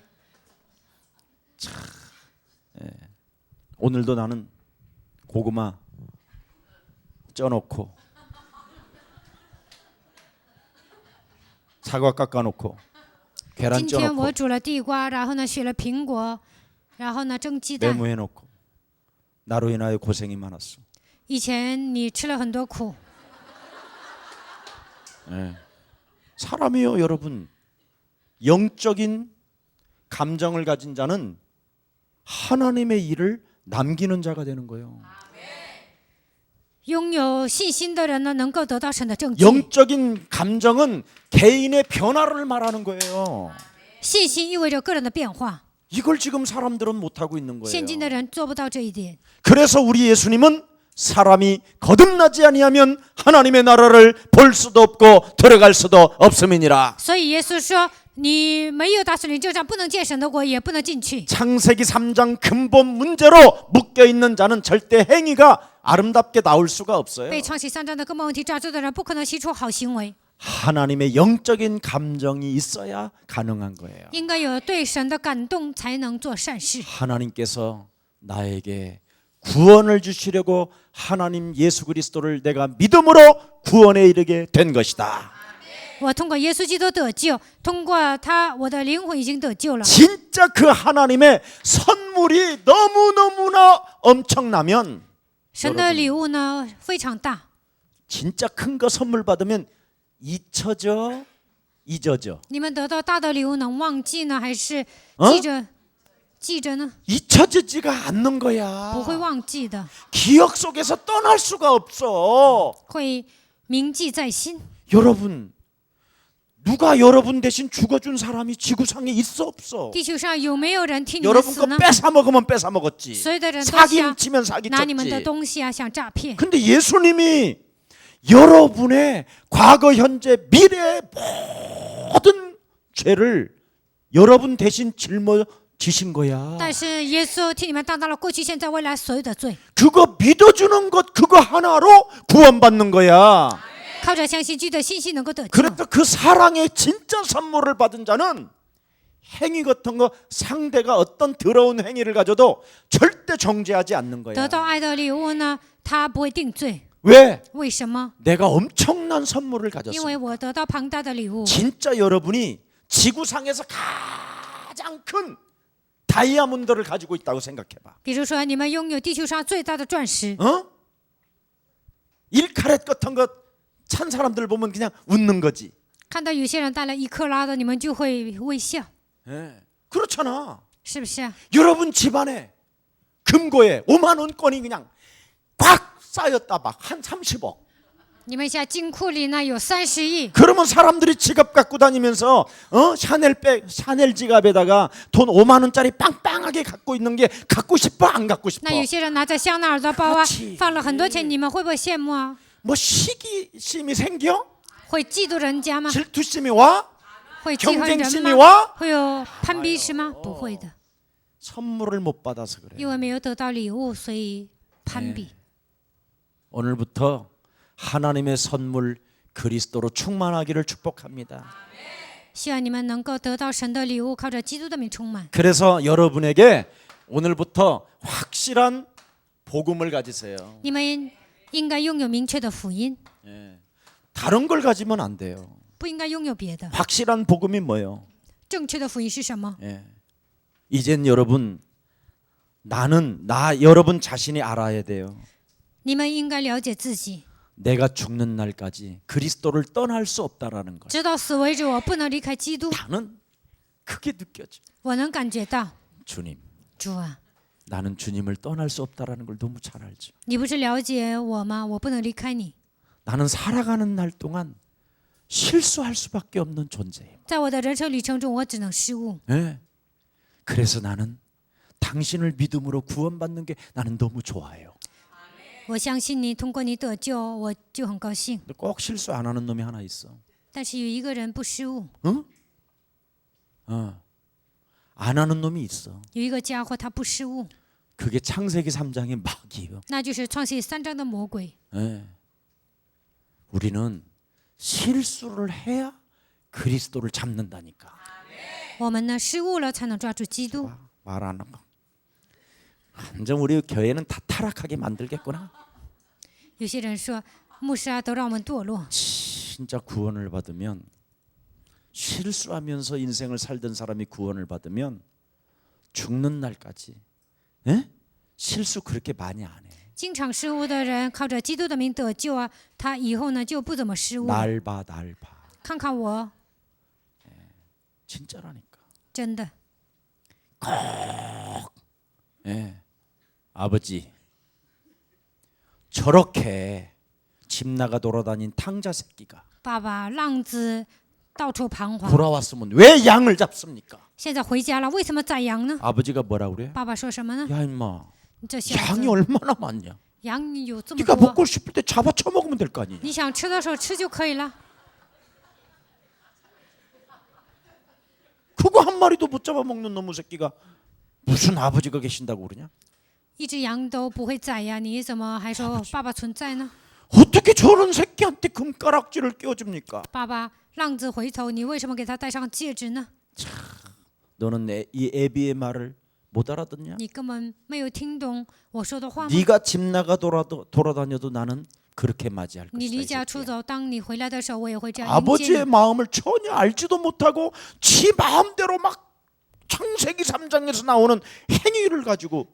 오늘도 나는 고구마 쪄놓고 사과 깎아놓고 계란 今天我 쪄놓고 煮了地瓜，然后呢，削了苹果，然后呢，蒸鸡蛋。 메모해놓고 나로 인하여 고생이 많았어. 以前你吃了很多苦， 사람이요 여러분 영적인 감정을 가진 자는 하나님의 일을 남기는 자가 되는 거예요. 拥有信心的人呢，能够得到神的证据。 영적인 감정은 개인의 변화를 말하는 거예요. 信心意味着个人的变化， 이걸 지금 사람들은 못하고 있는 거예요. 现今的人做不到这一点。 그래서 우리 예수님은 사람이 거듭나지 아니하면 하나님의 나라를 볼 수도 없고 들어갈 수도 없음이니라. 所以耶稣说：“你没有打属灵征战，不能见神的国，也不能进去。” 창세기 3장 근본 문제로 묶여 있는 자는 절대 행위가 아름답게 나올 수가 없어요. 被创启3章的根本问题抓住的人，不可能习出好行为。 하나님의 영적인 감정이 있어야 가능한 거예요. 应该有对神的感动，才能做善事。 하나님께서 나에게 구원을 주시려고 하나님 예수 그리스도를 내가 믿음으로 구원에 이르게 된 것이다. 我通过耶稣基督得救，通过他，我的灵魂已经得救了。 진짜 그 하나님의 선물이 너무너무나 엄청나면 神的礼物呢非常大， 진짜 큰 거 선물 받으면 잊혀져 잊어져. 你们得到大的礼物能忘记呢，还是记着呢？ 잊혀지지가 않는 거야. 不会忘记的， 기억 속에서 떠날 수가 없어. 会铭记在心。 여러분, 누가 여러분 대신 죽어준 사람이 지구상에 있어 없어? 地球上有没有人替你们 여러분 死 거 呢？ 뺏어 먹으면 뺏어 먹었지. 所有的人都 사기 想 치면 사기 拿你们的 쳤지. 东西啊，想诈骗。 근데 예수님이 여러분의 과거, 현재, 미래의 모든 죄를 여러분 대신 짊어지신 거야. 但是耶稣替你们担当了过去、现在、未来所有的罪， 그거 믿어주는 것 그거 하나로 구원받는 거야. 靠着相信基督的信息能够得救。 그러니까 그 사랑의 진짜 선물을 받은 자는 행위 같은 거 상대가 어떤 더러운 행위를 가져도 절대 정죄하지 않는 得 거야. 到爱的礼物呢，他不会定罪。 왜? 为什么？ 내가 엄청난 선물을 因 가졌어. 为我得到庞大的礼物。 진짜 여러분이 지구상에서 가장 큰 다이아몬드를 가지고 있다고 생각해봐. 比如说，你们拥有地球上最大的钻石， 어? 1카렛 같은 거 찬 사람들 보면 그냥 웃는 거지. 看到有些人带了1克拉的，你们就会微笑， 예. 그렇잖아. 是不是？ 여러분 집안에 금고에 5만 원권이 그냥 꽉 쌓였다 막 한 30억. 你们现在金库里呢有30亿， 그러면 사람들이 지갑 갖고 다니면서 샤넬 지갑에다가 돈 5만 원짜리 빵빵하게 갖고 있는 게 갖고 싶어 안 갖고 싶어? 那有些人拿着香奈儿的包啊 그렇지 ，放了很多钱，你们会不会羡慕啊？ 뭐 시기심이 생겨? 会嫉妒人家吗？ 질투심이 와? 会记恨人 경쟁심이 吗？ 와? 会有攀比心吗？不会的， 선물을 못 받아서 그래. 因为没有得到礼物，所以攀比。 오늘부터 하나님의 선물 그리스도로 충만하기를 축복합니다. 希望你们能够得到神的礼物，靠着基督的名充满。 그래서 여러분에게 오늘부터 확실한 복음을 가지세요. 你们应该拥有明确的福音， 다른 걸 가지면 안 돼요. 不应该拥有别的。 확실한 복음이 뭐예요? 正确的福音是什么？ 이젠 여러분 여러분 자신이 알아야 돼요. 你们应该了解自己， 내가 죽는 날까지 그리스도를 떠날 수 없다라는 걸. 直到死为止，我不能离开基督。 나는 그게 느껴져. 我能感觉到， 주님, 主啊， 나는 주님을 떠날 수 없다라는 걸 너무 잘 알죠. 你不是了解我吗？我不能离开你。 나는 살아가는 날 동안 실수할 수밖에 없는 존재예요. 在我的人生旅程中，我只能失误。 네. 그래서 나는 당신을 믿음으로 구원받는 게 나는 너무 좋아요. 我相信你，通过你得救，我就很高兴。 근데 꼭 실수 안 하는 놈이 하나 있어. 但是有一个人不失误， 안 하는 놈이 있어. 有一个家伙他不失误， 그게 창세기 3장의 마귀예요. 那就是创世3章的魔鬼。 네. 우리는 실수를 해야 그리스도를 잡는다니까. 我们呢失误了，才能抓住基督。 말 안 하고. 완전 우리 교회는 다 타락하게 만들겠구나. 有些人说，牧师啊，都让我们堕落。 진짜 구원을 받으면 실수하면서 인생을 살던 사람이 구원을 받으면 죽는 날까지 실수 그렇게 많이 안 해. 经常失误的人，靠着基督的名得救啊，他以后呢就不怎么失误。 날 봐. 看看我， 진짜라니까. 真的， 아버지 저렇게 집 나가 돌아다닌 탕자 새끼가 爸爸浪子到处彷徨， 돌아왔으면 왜 양을 잡습니까? 现在回家了，为什么宰羊呢？ 아버지가 뭐라 그래? 爸爸说什么呢？ 야 임마 你这小子 양이 ， 얼마나 많냐? 羊有这么 네가 多， 먹고 싶을 때 잡아 처먹으면 될 거 아니냐? 你想吃的时候吃就可以了。 그거 한 마리도 못 잡아먹는 놈의 새끼가 무슨 아버지가 계신다고 그러냐? 一只羊都不会宰呀，你怎么还说爸爸存在呢？ 어떻게 저런 새끼한테 금가락지를 끼워줍니까? 爸爸浪子回头，你为什么给他戴上戒指呢？ 너는 이 애비의 말을 못 알아듣냐? 你根本没有听懂我说的话吗？ 네가 집 나가 돌아다녀도 나는 그렇게 맞이할 你离 것이다. 家 이 出 새끼야. 走，当你回来的时候，我也会这样迎接 아버지의 你。 마음을 전혀 알지도 못하고 지 마음대로 막 창세기 3장에서 나오는 행위를 가지고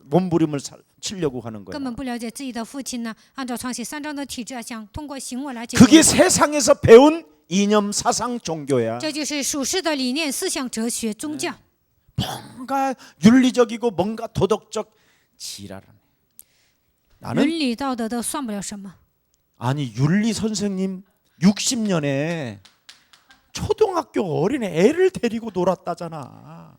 몸부림을 치려고 하는 根 거야. 本不了解自己的父亲呢，按照创世3章的体制，想通过行为来解 그게 决。 세상에서 배운 이념 사상 종교야. 这就是属世的理念、思想、哲学、宗教。 뭔가 윤리적이고 뭔가 도덕적 지랄하네. 伦 나는 理道德都算不了什么。 아니 윤리 선생님 60년에 초등학교 어린애 애를 데리고 놀았다잖아.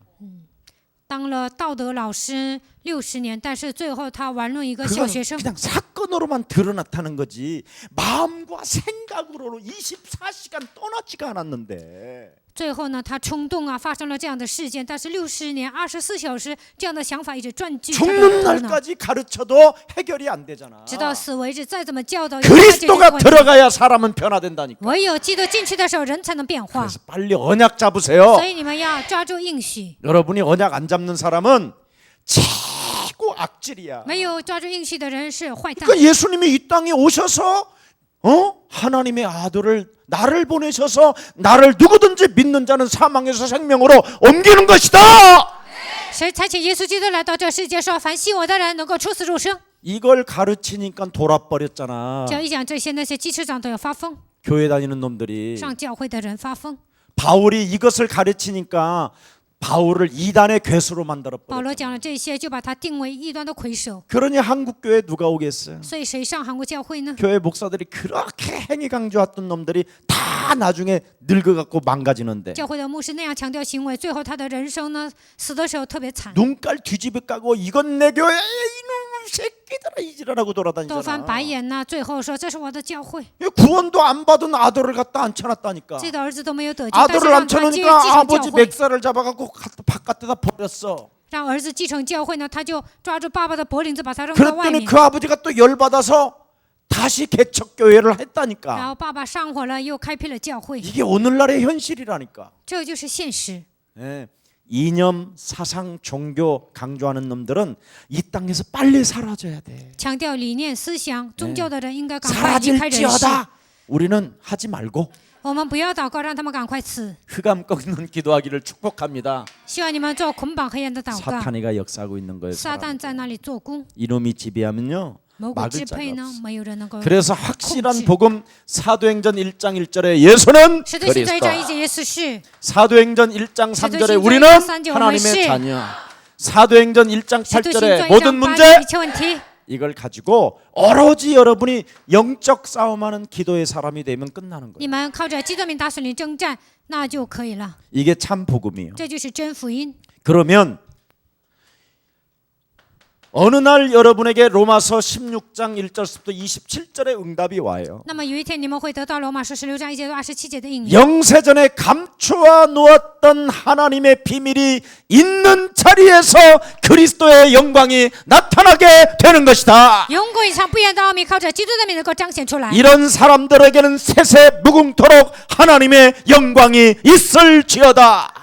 当了道德老师60年，但是最后他玩弄一个小 그건 学生， 그냥 사건으로만 드러났다는 거지. 마음과 생각으로 24시간 떠나지가 않았는데. 最后呢，他冲动啊，发生了这样的事件。但是60年、24小时这样的想法一直占据他的 죽는 头脑， 날까지 가르쳐도 해결이 안 되잖아. 直到死为止。再怎么教导，也无法解决这个 그리스도가 问题。 들어가야 사람은 변화된다니까. 唯有基督进去的时候，人才能变化。 그래서 빨리 언약 잡으세요. 所以你们要抓住应许。 여러분이 언약 안 잡는 사람은 최고 악질이야. 没有抓住应许的人是坏蛋。 그러니까 예수님이 이 땅에 오셔서 하나님의 아들을 나를 보내셔서 나를 누구든지 믿는 자는 사망에서 생명으로 옮기는 것이다. 谁差遣耶稣基督来到这世界，说凡信我的人能够出死入生。 이걸 가르치니까 돌아버렸잖아. 只要一讲这些，那些祭司长都要发疯， 교회 다니는 놈들이. 上教会的人发疯。 바울이 이것을 가르치니까 바울을 이단의 괴수로 만들어 保罗 버렸잖아. 讲了这些，就把他定为异端的魁首。 그러니 한국 교회 누가 오겠어요? 所以谁上韩国教会呢？ 교회 목사들이 그렇게 행위 강조했던 놈들이 다 나중에 늙어갖고 망가지는데 教会的牧师那样强调行为，最后他的人生呢，死的时候特别惨， 눈깔 뒤집어 까고 이건 내 교회야 이놈 새끼들아 이지랄하고 都翻 돌아다니잖아. 白眼呐。最后说这是我的教会， 구원도 안 받은 아들을 갖다 앉혀놨다니까. 自己的儿子都没有得救，但是 아들을 让他继 앉혀놓으니까 承教 아버지 会， 맥살을 잡아갖고 바깥에다 버렸어. 让儿子继承教会呢，他就抓住爸爸的脖领子，把他扔到外 그랬더니 面。 그 아버지가 또 열받아서 다시 개척교회를 然 했다니까. 后爸爸上火了，又开辟了教会， 이게 오늘날의 현실이라니까. 这就是现实。 예. 이념, 사상, 종교 강조하는 놈들은 이 땅에서 빨리 사라져야 돼. 强调理念、思想、宗教的人应该赶快离开人世。 사라질지어다. 우리는 하지 말고 我们不要祷告，让他们赶快死。 흑암 꺾는 기도하기를 축복합니다. 希望你们做捆绑黑暗的祷告。 사탄이가 역사하고 있는 거예요. 撒 사람. 旦在那里做工， 이놈이 지배하면요 魔鬼 막을 支 자가 配呢 없어. ，没有人能够。 그래서 확실한控制. 복음 사도행전 1장 1절에 예수는 使徒行传1 그리스도. 章1节，耶稣是 사도행전 1장 3절에 사도행전 우리는 1장 3절 하나님의 우리는 자녀. 사도행전 1장 使徒行 8절에 传1 모든 章8 문제 节一切问题。 이걸 가지고 오로지 여러분이 영적 싸움하는 기도의 사람이 되면 끝나는 你 거예요. 们靠着基督名打属灵征战，那就可以了。 이게 참 복음이에요. 这就是真福音。 그러면 어느 날 여러분에게 로마서 16장 1절부터 27절의 응답이 와요. 那么有一天你们会得到罗马书16章1节到27节的应允。 영세전에 감추어 놓았던 하나님의 비밀이 있는 자리에서 그리스도의 영광이 나타나게 되는 것이다. 永古以上不言的奥秘，靠着基督的名能够彰显出来。 이런 사람들에게는 세세 무궁토록 하나님의 영광이 있을지어다.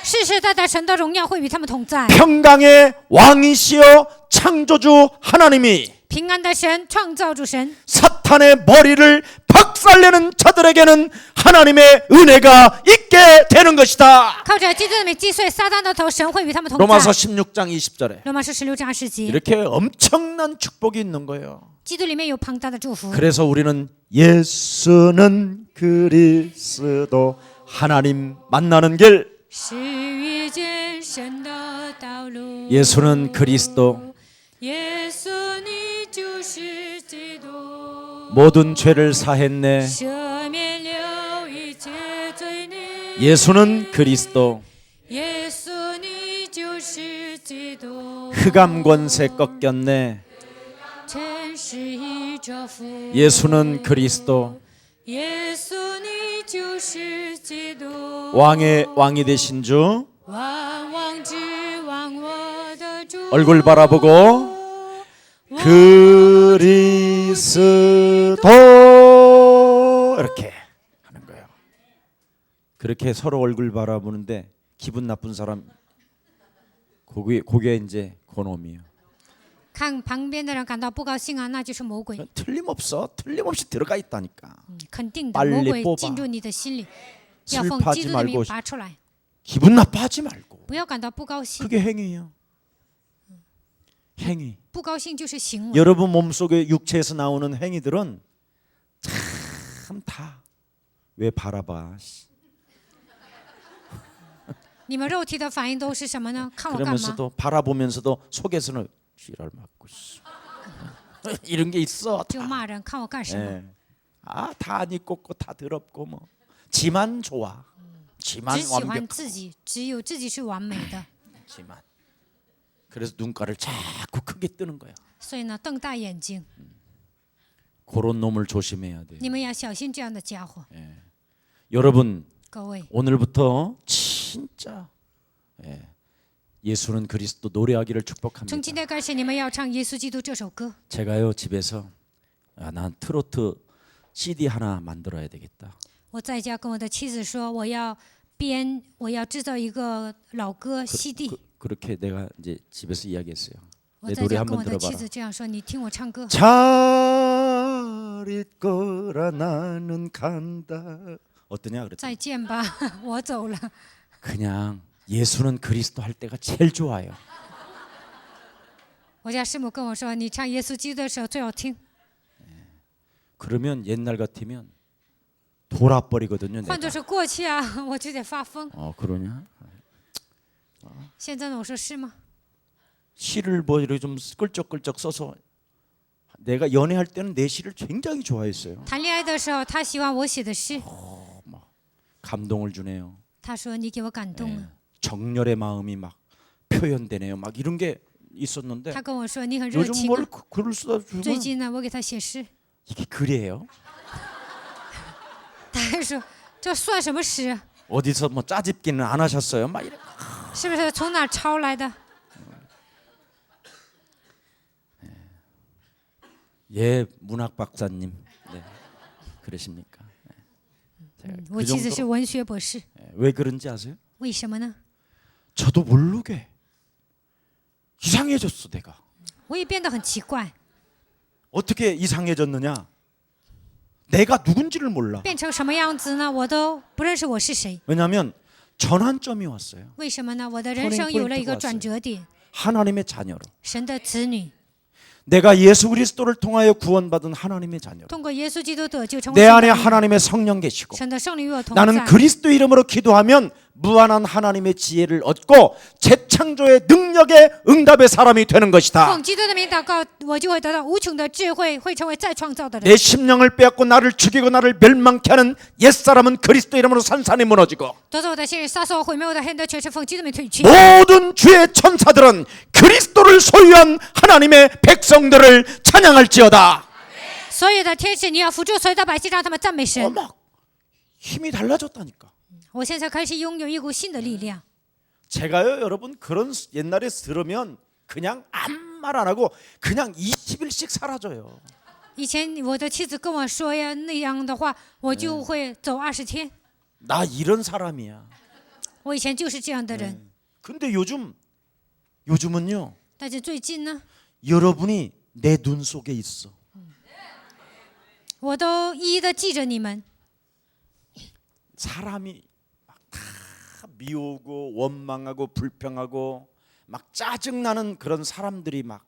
世世代代神的荣耀会与他们同在。 평강의 왕이시여 창조주 하나님이 平安的神，创造主神， 사탄의 머리를 박살내는 자들에게는 하나님의 은혜가 있게 되는 것이다. 靠着基督的名击碎撒旦的头，神会与他们同 로마서 在。 16장 20절에 罗马书16章20节， 이렇게 엄청난 축복이 있는 거예요. 基督里面有庞大的祝福。 그래서 우리는 예수는 그리스도 하나님 만나는 길 是遇见神的道路。 예수는 그리스도 耶稣，你就是基督， 모든 죄를 사했네. 赦免了一切罪孽。 예수는 그리스도 耶稣，你就是基督， 흑암 권세 꺾였네. 尘世已折服。 예수는 그리스도 耶稣，你就是基督， 왕의 왕이 되신 주 万王之王，我的主。 얼굴 바라보고 그리스도 이렇게 하는 거예요. 그렇게 서로 얼굴 바라보는데 기분 나쁜 사람 그게 이제 그놈이에요. 看旁边的人感到不高兴啊，那就是魔鬼， 틀림없어. 틀림없이 들어가 있다니까. 肯定的， 빨리 魔鬼 뽑아 进入你的心里，要奉 슬퍼하지 基督的名 말고 拔出来， 기분 나빠하지 말고. 不要感到不高兴。 그게 행위예요. 행위. 不高兴就是行为。 여러분 몸속에 육체에서 나오는 행위들은 참 다 왜 바라봐. 你们肉体的反应都是什么呢？看我干嘛？ 그러면서도 바라보면서도 속에서는 지랄 맞고 있어. 이런 게 있어. 就骂人，看我干什么？ 예. 다 아니 꽂고 다 더럽고 뭐 지만 좋아. 지만 只喜欢 완벽. 自己，只有自己是完美的。 지만. 그래서 눈가를 자꾸 크게 뜨는 거야. 所以呢，瞪大眼睛， 그런 놈을 조심해야 돼. 你们要小心这样的家伙。 여러분 各位， 오늘부터 진짜 예수는 그리스도 노래하기를 从 축복합니다. 今天开始，你们要唱《耶稣基督》这首歌。 제가요 집에서 난 트로트 CD 하나 만들어야 되겠다. 我在家跟我的妻子说，我要制造一个老歌 CD。 그렇게 내가 이제 집에서 이야기했어요. 我 내 在 노래 家跟 한번 我的妻 들어봐라. 子这样说：“你听我唱歌。 잘 있거라 나는 간다. 어떠냐 그랬더니 再见吧，我走了。 그냥 예수는 그리스도 할 때가 제일 좋아요. 我家师母跟我说：“你唱耶稣基督的时候最好听。 그러면 옛날 같으면 돌아버리거든요. 换 내가. 作是过去啊，我就得发疯。 그러냐? 现在呢，我说是吗？ 시를 뭐 이렇게 좀 끌적끌적 써서 내가 연애할 때는 내 시를 굉장히 좋아했어요. 谈恋爱的时候，他喜欢我写的诗， 감동을 주네요. 他说你给我感动了。 정열의 마음이 막 표현되네요. 막 이런 게 있었는데 他跟我说你很热 요즘 情 뭘 啊。 글을 쓰다 最 주면 近呢，我给他写诗， 이게 글이에요? 他还说这算什么诗？ 어디서 뭐 짜집기는 안 하셨어요? 막 이래. 是不是从哪儿抄来的？ 예, 문학 박사님. 네. 그러십니까? 제가 我妻子是文学博士， 왜 그런지 아세요? 为什么呢？ 저도 모르게 이상해졌어, 내가. 我也变得很奇怪， 어떻게 이상해졌느냐? 내가 누군지를 몰라. 变成什么样子呢？我都不认识我是谁。 왜냐하면 전환점이 왔어요. 为什么呢？我的人生有了一个转折点， 하나님의 자녀로. 神的子女， 내가 예수 그리스도를 통하여 구원받은 하나님의 자녀로. 通过耶稣基督得救，成为 내 神 안에 的儿女 하나님의 성령 계시고 神的圣灵与我同 나는 在。 그리스도 이름으로 기도하면 무한한 하나님의 지혜를 얻고 재창조의 능력의 응답의 사람이 되는 것이다. 奉基督的名祷告，我就会得到无穷的智慧，会成为再创造的人。 내 심령을 빼앗고 나를 죽이고 나를 멸망케 하는 옛사람은 그리스도 이름으로 산산이 무너지고 夺走我的心，杀死我毁灭我的黑的，全是奉基督的名退去。 모든 주의 천사들은 그리스도를 소유한 하나님의 백성들을 찬양할지어다. 所有的天使，你要扶助所有的百姓，让他们赞美神。 막 힘이 달라졌다니까. 我现在开始拥有一股新的力量。 제가요 여러분 그런 옛날에 들으면 그냥 아무 말 안 하고 그냥 20일씩 사라져요. 以前我的妻子跟我说呀那样的话，我就会走20天。 나 이런 사람이야. 我以前就是这样的人， 근데 요즘은요 但是最近呢， 여러분이 내 눈 속에 있어. 我都一一的记着你们。 사람이 막 다 미우고 원망하고 불평하고 막 짜증나는 그런 사람들이 막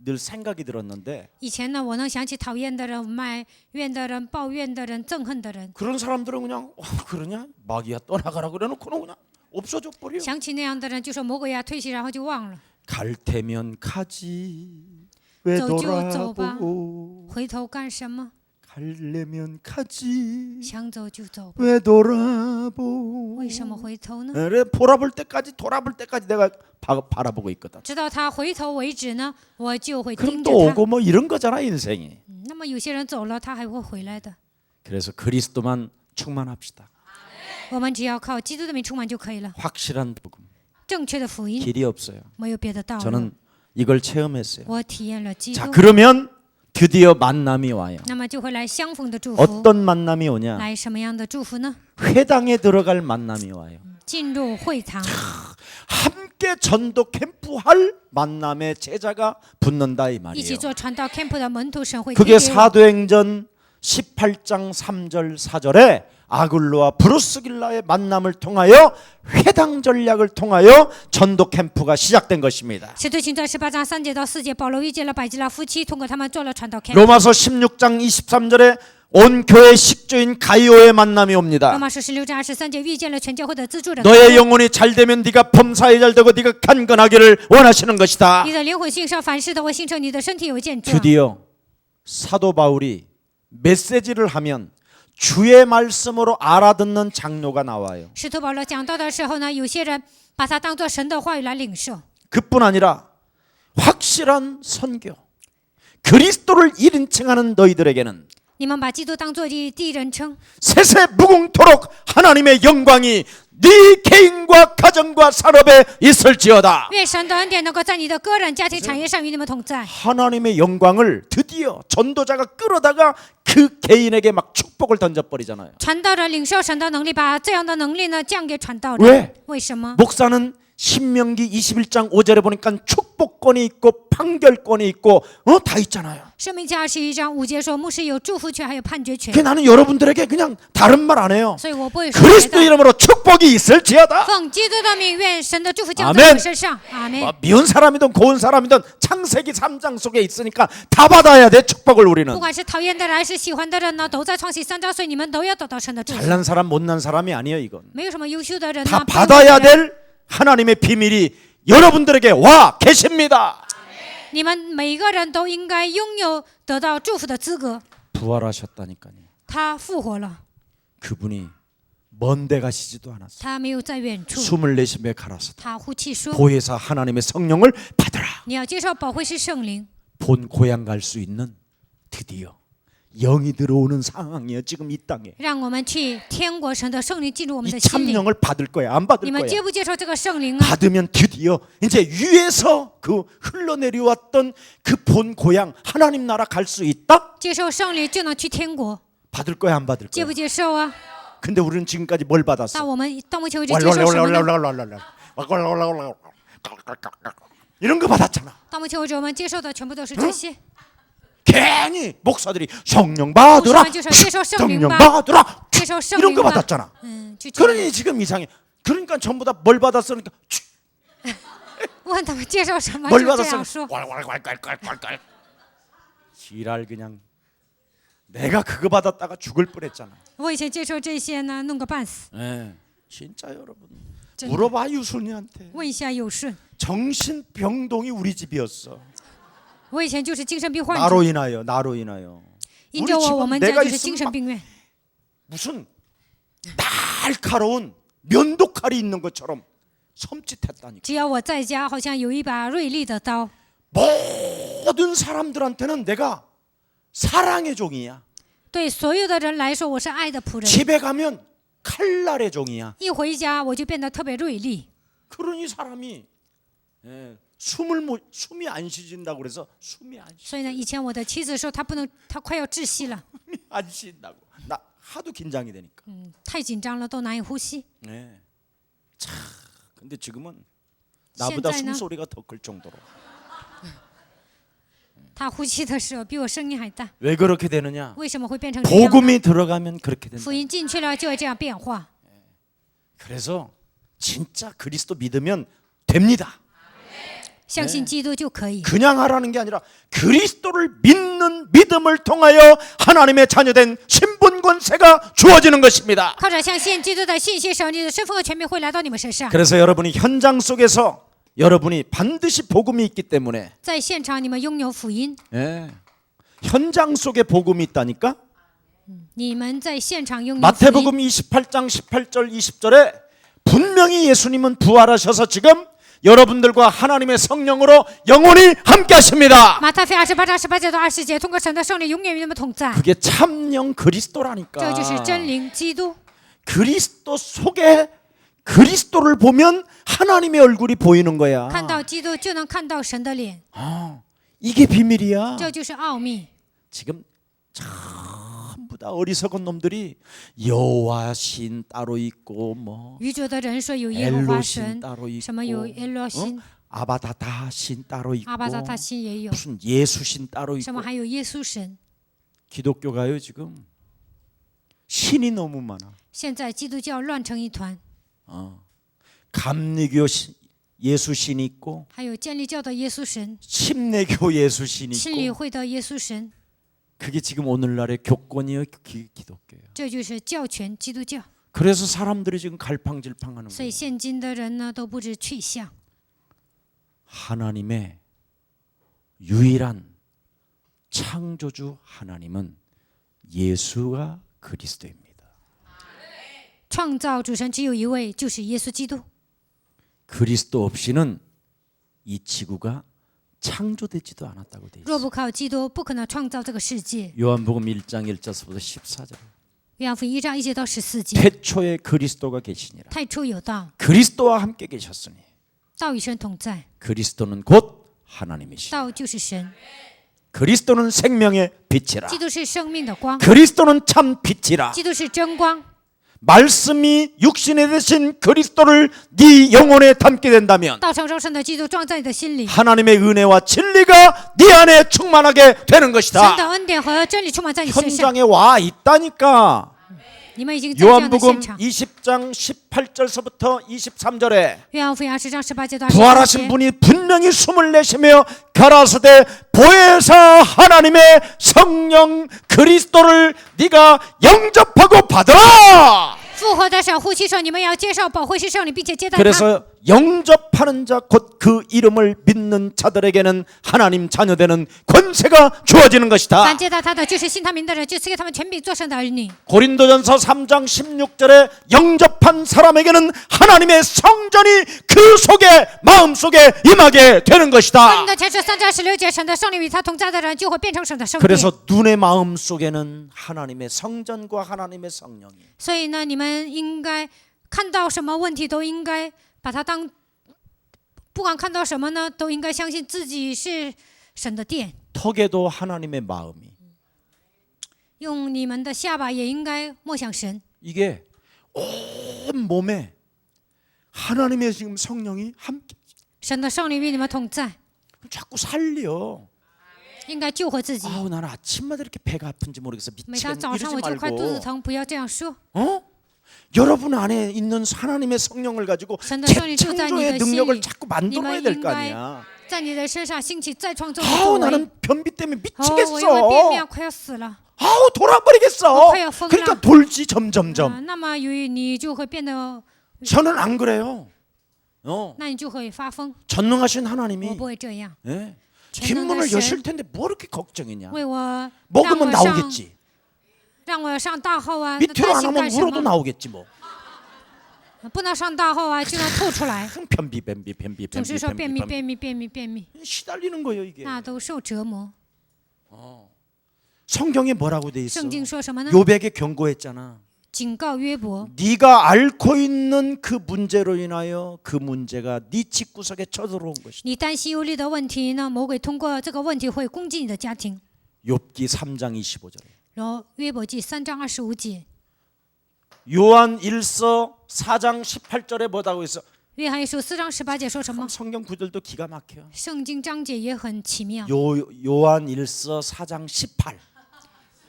늘 생각이 들었는데 以前呢，我能想起讨厌的人、埋怨的人、抱怨的人、憎恨的人， 그런 사람들은 그냥 그러냐 마귀야 떠나가라 그래놓고는 그냥 없어져 버려. 想起那样的人就说魔鬼呀退去，然后就忘了。 갈 테면 가지 왜 走就走吧， 돌아보고 回头干什么？ 갈래면 가지 想走就走吧， 왜 돌아보고 为什么回头呢？ 그래 돌아볼 때까지 내가 바라보고 있거든. 直到他回头为止呢，我就会 그럼 盯 또 着他。 오고 뭐 이런 거잖아 인생이. 那么有些人走了，他还会回来的。 그래서 그리스도만 충만합시다. 我们只要靠基督的名充满就可以了。 확실한 복음. 正确的福音， 길이 없어요. 没有别的道路。 저는 이걸 체험했어요. 我体验了基 자 督， 그러면 드디어 만남이 와요. 那么就会来相逢的祝福。 어떤 만남이 오냐? 来什么样的祝福呢？ 회당에 들어갈 만남이 와요. 进入会堂， 함께 전도 캠프할 만남의 제자가 붙는다 이 一起 말이에요. 做传道 camp 的门徒，神会 그게 接接我。 사도행전 18장 3절 4절에 아굴로와 브루스길라의 만남을 통하여 회당 전략을 통하여 전도 캠프가 시작된 것입니다. 使徒行传18章3节到4节，保罗遇见了百基拉夫妻，通过他们做了传道 camp。 로마서 16장 23절에 온 교회 식주인 가이오의 만남이 罗 옵니다. 马书16章23节遇见了全教会的资助人。 너의 영혼이 잘 되면 네가 범사에 잘 되고 네가 강건하기를 원하시는 것이다. 你的灵魂兴盛，凡事都会兴盛，你的身体有见证。 드디어 사도 바울이 메시지를 하면 주의 말씀으로 알아듣는 장로가 나와요. 使徒保罗讲道的时候呢，有些人把它当作神的话语来领受。 그뿐 아니라 확실한 선교, 그리스도를 1인칭하는 너희들에게는 你们把基督当作第一人称， 세세무궁토록 하나님의 영광이 네 개인과 가정과 산업에 있을지어다. 愿神的恩典能够在你的个人、家庭、产业上与你们同在。 하나님의 영광을 드디어 전도자가 끌어다가 그 개인에게 막 축복을 던져버리잖아요. 传道人领受神的能力，把这样的能力呢降给传道 왜 人。为什么？ 목사는 신명기 21장 5절에 보니까 축복권이 있고 판결권이 있고 다 있잖아요. 申命记21章5节说，牧师有祝福权，还有判决权 그 。 나는 여러분들에게 그냥 다른 말 안 해요. 所以我不会说别 그리스도 的。 이름으로 축복이 있을지어다. 奉基督的名，愿神的祝福降 아멘 在我身上。阿门。 미운 사람이든 고운 사람이든 창세기 3장 속에 있으니까 다 받아야 돼 축복을 우리는. 不管是讨厌的人还是喜欢的人呢，都在创世3章，所以你们都要得到神的祝福。 잘난 사람 못난 사람이 아니에요 이건. 没有什么优秀的人 다 呢，不优秀的 받아야 人 될 하나님의 비밀이 여러분들에게 와 계십니다. 你们每一个人都应该拥有得到祝福的资格。 부활하셨다니까요. 他复活了， 그분이 먼데 가시지도 않았어요. 他没有在远处， 숨을 내쉬며 가라사대. 他呼气说 보혜사 하나님의 성령을 받으라. 你要接受保惠师圣灵。 본 고향 갈 수 있는 드디어 영이 들어오는 상황이에요. 지금 이 땅에. 让我们去天国神的圣灵进入我们 이 的心里。 참령을 받을 거야. 안 받을 你们 거야. 接不接受这个圣灵啊？ 받으면 드디어 이제 위에서 그 흘러내려왔던 그 본 고향 하나님 나라 갈 수 있다? 接受圣灵就能去天国， 받을 거야 안 받을 接 거야? 不接受啊？ 근데 우리는 지금까지 뭘 那 받았어? 我们到目前为止接受什么呢？ 이런 거 받았잖아. 到目前为止，我们接受的全部都是这些。 괜히 목사들이 성령 받으라, 牧师们就说接受圣灵 성령 吧， 받으라 接受圣 이런 灵 거 吧。 받았잖아. 去接 그러니 지금 이상해. 그러니까 전부 다 뭘 받았으니까 问他们接受什么， 뭘 就这 받았어? 样说。 왈왈왈왈왈왈. 지랄 그냥. 내가 그거 받았다가 죽을 뻔했잖아. 我以前接受这些呢，弄个半死。 네, 진짜 여러분. 真的 물어봐 유순이한테. 问一下有顺， 정신병동이 우리 집이었어. 我以前就是精神病患 나로 者， 인하여. 因 우리 着我， 집은 我们家 내가 就是精 있으면 神 막 病院。 무슨 날카로운 면도칼이 있는 것처럼 섬찟했다니까. 只要我在家，好像有一把锐利的刀。 모든 사람들한테는 내가 사랑의 종이야. 对所有的人来说，我是爱的仆人。 집에 가면 칼날의 종이야. 一回家，我就变得特别锐利。 그러니 사람이 숨이 안 쉬진다고 그래서 숨이 안 所以呢，以前我的妻子说她不能，她快要窒息了， 안 쉰다고. 나 하도 긴장이 되니까. 太紧张了，都难以呼吸。 네. 참, 근데 지금은 나보다 현재는- 숨소리가 더 클 정도로. 她呼吸的时候比我声音还大。 왜 그렇게 되느냐? 为什么会变成这样呢？ 복음이 들어가면 그렇게 된다. 福音进去了就会这样变化。 그래서 진짜 그리스도 믿으면 됩니다. 相信基督就可以。 그냥 하라는 게 아니라 그리스도를 믿는 믿음을 통하여 하나님의 자녀된 신분 권세가 주어지는 것입니다. 靠着相信基督的信息时候，你的身份和权柄会来到你们身上。 그래서 여러분이 현장 속에서 여러분이 반드시 복음이 있기 때문에 在现场，你们拥有福音， 현장 속에 복음이 있다니까. 你们在现场拥有福音。 마태복음 28장 18절 20절에 분명히 예수님은 부활하셔서 지금 여러분들과 하나님의 성령으로 영원히 함께 하십니다. 马太福音28章18节到20节，通过神的圣灵永远与你们同在。 그게 참령 그리스도라니까. 这就是真灵基督。 그리스도 속에 그리스도를 보면 하나님의 얼굴이 보이는 거야. 看到基督就能看到神的脸， 이게 비밀이야. 这就是奥秘。 지금 전부 다 어리석은 놈들이 여호와 신 따로 있고 뭐 愚拙的人说有耶和华 엘로 神 신 ， 따로 什么有 있고 耶罗新、 아바다다 신 따로 있고 阿巴扎塔新也有， 무슨 예수 신 따로 什 있고 么还有耶稣神。 기독교가요 지금 신이 너무 많아. 现在基督教乱成一团， 감리교 예수 신이 있고 还有建立教的耶稣神、 침례교 예수 신이 真理 있고 会的耶稣神， 그게 지금 오늘날의 교권이요 기독교예요. 这就是教权基督教。 그래서 사람들이 지금 갈팡질팡하는 所以 거예요. 现今的人呢都不知去向。 하나님의 유일한 창조주 하나님은 예수가 그리스도입니다. 创造主神只有一位，就是耶稣基督。 그리스도 없이는 이 지구가 창조되지도 않았다고 돼 若 있어요. 不靠基督，不可能创造这个世界。 요한복음 1장 1절부터 14절. 约翰福音1章1节到14节， 태초에 그리스도가 계시니라. 太初有道， 그리스도와 함께 계셨으니 道与神同在， 그리스도는 곧 하나님이시라. 道就是神， 그리스도는 생명의 빛이라. 基督是生命的光， 그리스도는 참 빛이라. 基督是真光。 말씀이 육신에 되신 그리스도를 네 영혼에 담게 된다면 道成肉身的基督装在你的心里， 하나님의 은혜와 진리가 네 안에 충만하게 되는 神 것이다. 的恩典和真理充满在你身上。 현장에 와 있다니까. 你们已经在这样的 요한복음 现场。 20장 18절서부터 23절에 约翰福音20章18节到 부활하신 23节， 분이 분명히 숨을 내쉬며 가라사대 보혜사 하나님의 성령 그리스도를 네가 영접하고 받아라. 复活的神呼吸说：“你们要接受保惠师圣灵，并且接待他。” 그래서 영접하는 자 곧 그 이름을 믿는 자들에게는 하나님 자녀되는 권세가 주어지는 것이다. 凡接待他的，就是信他名的人，就赐给他们权柄做神的儿女。 고린도전서 3장 16절에 영접한 사람에게는 하나님의 성전이 그 속에 마음속에 임하게 되는 哥 것이다. 林多前书3章16节，神的圣灵与他同在的人，就会变成神的圣殿。 그래서 눈의 마음속에는 하나님의 성전과 하나님의 성령이 所以呢，你们应该看到什么问题，都应该把它当，不管看到什么呢，都应该相信自己是神的殿。 턱에도 하나님의 마음이 用你们的下巴也应该默想神。 이게 온 몸에 하나님의 지금 성령이 함께 神的圣灵与你们同在， 자꾸 살려. 应该救活自己。 아우 나는 아침마다 이렇게 배가 아픈지 모르겠어. 每当 미치겠네. 早上 이러지 我就快肚子 말고. 疼，不要这样说。 어? 여러분 안에 있는 하나님의 성령을 가지고 神的圣灵住在你 재창조의 的心 능력을 里， 자꾸 你 만들어야 们 될 应 거 该 아니야. 在你的身上兴起再创造的作 아우 为。 나는 변비 때문에 哦，我因为便 미치겠어. 秘快要死了。 아우 돌아버리겠어. 커요, 펑 그러니까 나. 돌지 점점점. 那么你就会变得， 저는 안 그래요. 那你就会发疯。 전능하신 我 하나님이 不会这样， 예? 全能的 뒷문을 神 여실 텐데 뭐 이렇게 걱정이냐. 为我让 먹으면 我上 나오겠지. 让我上大号啊，那 밑으로 担 안 心 하면 干什 울어도 么？ 나오겠지 뭐. 不能上大号啊，就能吐出来。 변비 总是说便秘、便秘、便秘、便秘， 시달리는 거예요 이게. 那都受折磨。 성경에 뭐라고 돼 있어? 圣经说什么呢？ 요백에 경고했잖아. 警告约伯， 네가 앓고 있는 그 문제로 인하여 그 문제가 네 집구석에 쳐들어온 것이다. 你担心忧虑的问题呢？魔鬼通过这个问题会攻击你的家庭。 욥기 3장 25절. 然后约伯记3章25节， 요한 1서 4장 18절에 뭐라고 있어? 约翰一书4章18节说什么？ 성경 구절도 기가 막혀. 圣经章节也很奇妙。 요한 1서 4장 18.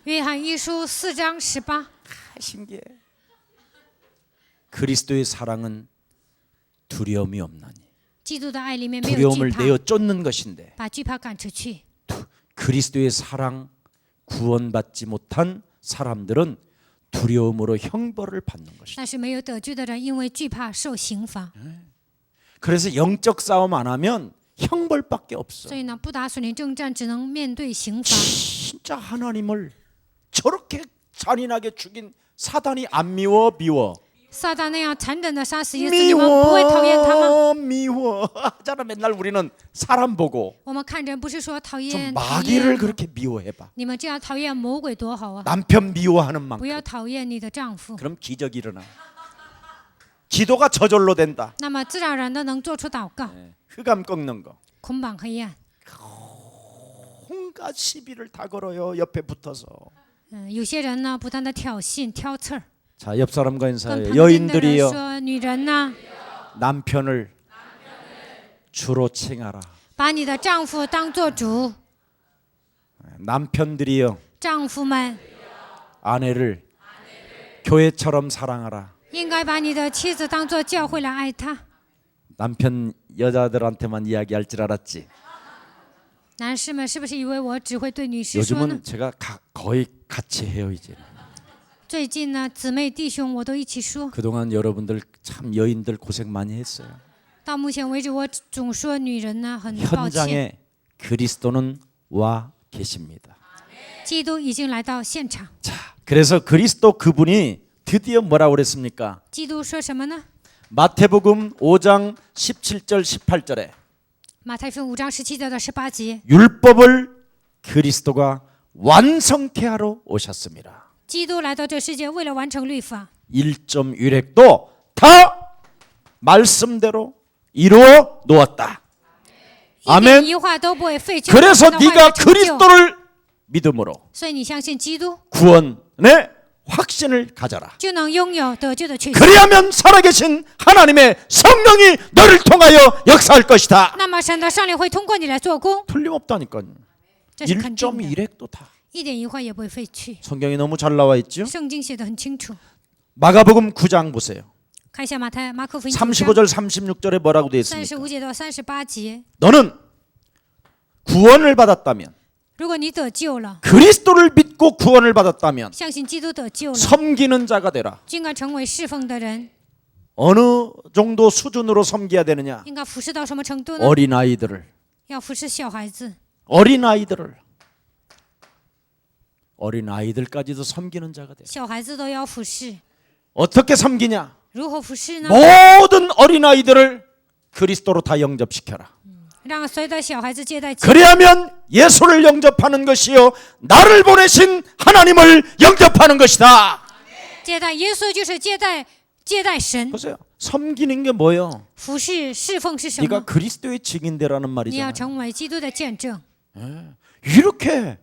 约翰一书4章18， 신기해. 그리스도의 사랑은 두려움이 없나니. 基督的爱里面没有惧 두려움을 怕， 내어 쫓는 것인데 把惧怕赶出去。 그리스도의 사랑 구원받지 못한 사람들은 두려움으로 형벌을 받는 것이다. 但是没有得救的人，因为惧怕受刑罚， 그래서 영적 싸움 안 하면 형벌밖에 없어. 所以呢，不打属灵征战，只能面对刑罚。 진짜 하나님을 저렇게 잔인하게 죽인 사단이 안 미워? 撒旦那样残忍的杀死耶稣，你们不会讨厌他吗？ 미워. 하잖아 맨날 우리는 사람 보고 我们看人不是说讨 좀 厌，讨 마귀를 厌 그렇게 미워해봐. 你们这样讨厌魔鬼多好啊！ 남편 미워하는 不 만큼. 要讨厌你的丈夫， 그럼 기적이 일어나. 기도가 저절로 된다. 那么自然而然的能做出祷告， 흑암 꺾는 거. 捆绑黑暗。 온갖 시비를 다 걸어요. 옆에 붙어서. 有些人呢，不断的挑衅、挑刺儿， 자, 옆 사람과 跟 인사해요. 旁边的人 여인들이여 说：“女人呐， 남편을 주로 칭하라. 把你的丈夫当做主， 남편들이여 丈夫们 아내를 교회처럼 사랑하라. 应该把你的妻子当作教会来爱她。 남편 여자들한테만 이야기할 줄 알았지. 男士们是不是以为我只会对女士说呢？ 요즘은 제가 거의 같이 해요 이제. 最近呢，姊妹弟兄我都一起说。 그동안 여러분들 참 여인들 고생 많이 했어요. 到目前为止，我总说女人呢很抱歉。 현장에 그리스도는 와 계십니다. 基督已经来到现场。 자, 그래서 그리스도 그분이 드디어 뭐라고 그랬습니까? 基督说什么呢？ 마태복음 5장 17절 18절에 马太福音5章17节到18节， 율법을 그리스도가 완성케 하러 오셨습니다. 基督来到这世界，为了完成律法， 1점 유렉도 다 말씀대로 이루어 놓았다. 一点 아멘. 一话都不会废去。 그래서 神的话 네가 语成就 그리스도를 믿음으로 所以你相信基督， 구원의 확신을 가져라. 就能拥有得救的确信。 그리하면 살아계신 하나님의 성령이 너를 통하여 역사할 것이다. 那么神的圣灵会通过你来做工， 틀림없다니까요. 这是肯定 1점 的， 1핵도 다. 一点一画也不会废去。 성경이 너무 잘 나와 있죠. 圣经写得很清楚， 마가복음 9장 보세요. 看一下马可福音9章 35절 36절에 뭐라고 되어 있습니까? 35节到38节。 너는 구원을 받았다면 如果你得救了， 그리스도를 믿고 구원을 받았다면 相信基督得救了， 섬기는 자가 되라. 就应该成为侍奉的人。 어느 정도 수준으로 섬겨야 되느냐? 应该服侍到什么程度呢？ 어린아이들을 要服侍小孩子， 어린아이들까지도 섬기는 자가 되라. 小孩子都要服侍。 어떻게 섬기냐? 如何服侍呢？ 모든 어린아이들을 그리스도로 다 영접시켜라. 让所有的小孩子接待基督， 그리하면 예수를 영접하는 것이요 나를 보내신 하나님을 영접하는 것이다. 接待耶稣就是接待神。 보세요. 섬기는 게 뭐예요? 服侍侍奉是什 네가 么？ 그리스도의 증인되라는 你要 말이잖아요. 成为基督的见证。 이렇게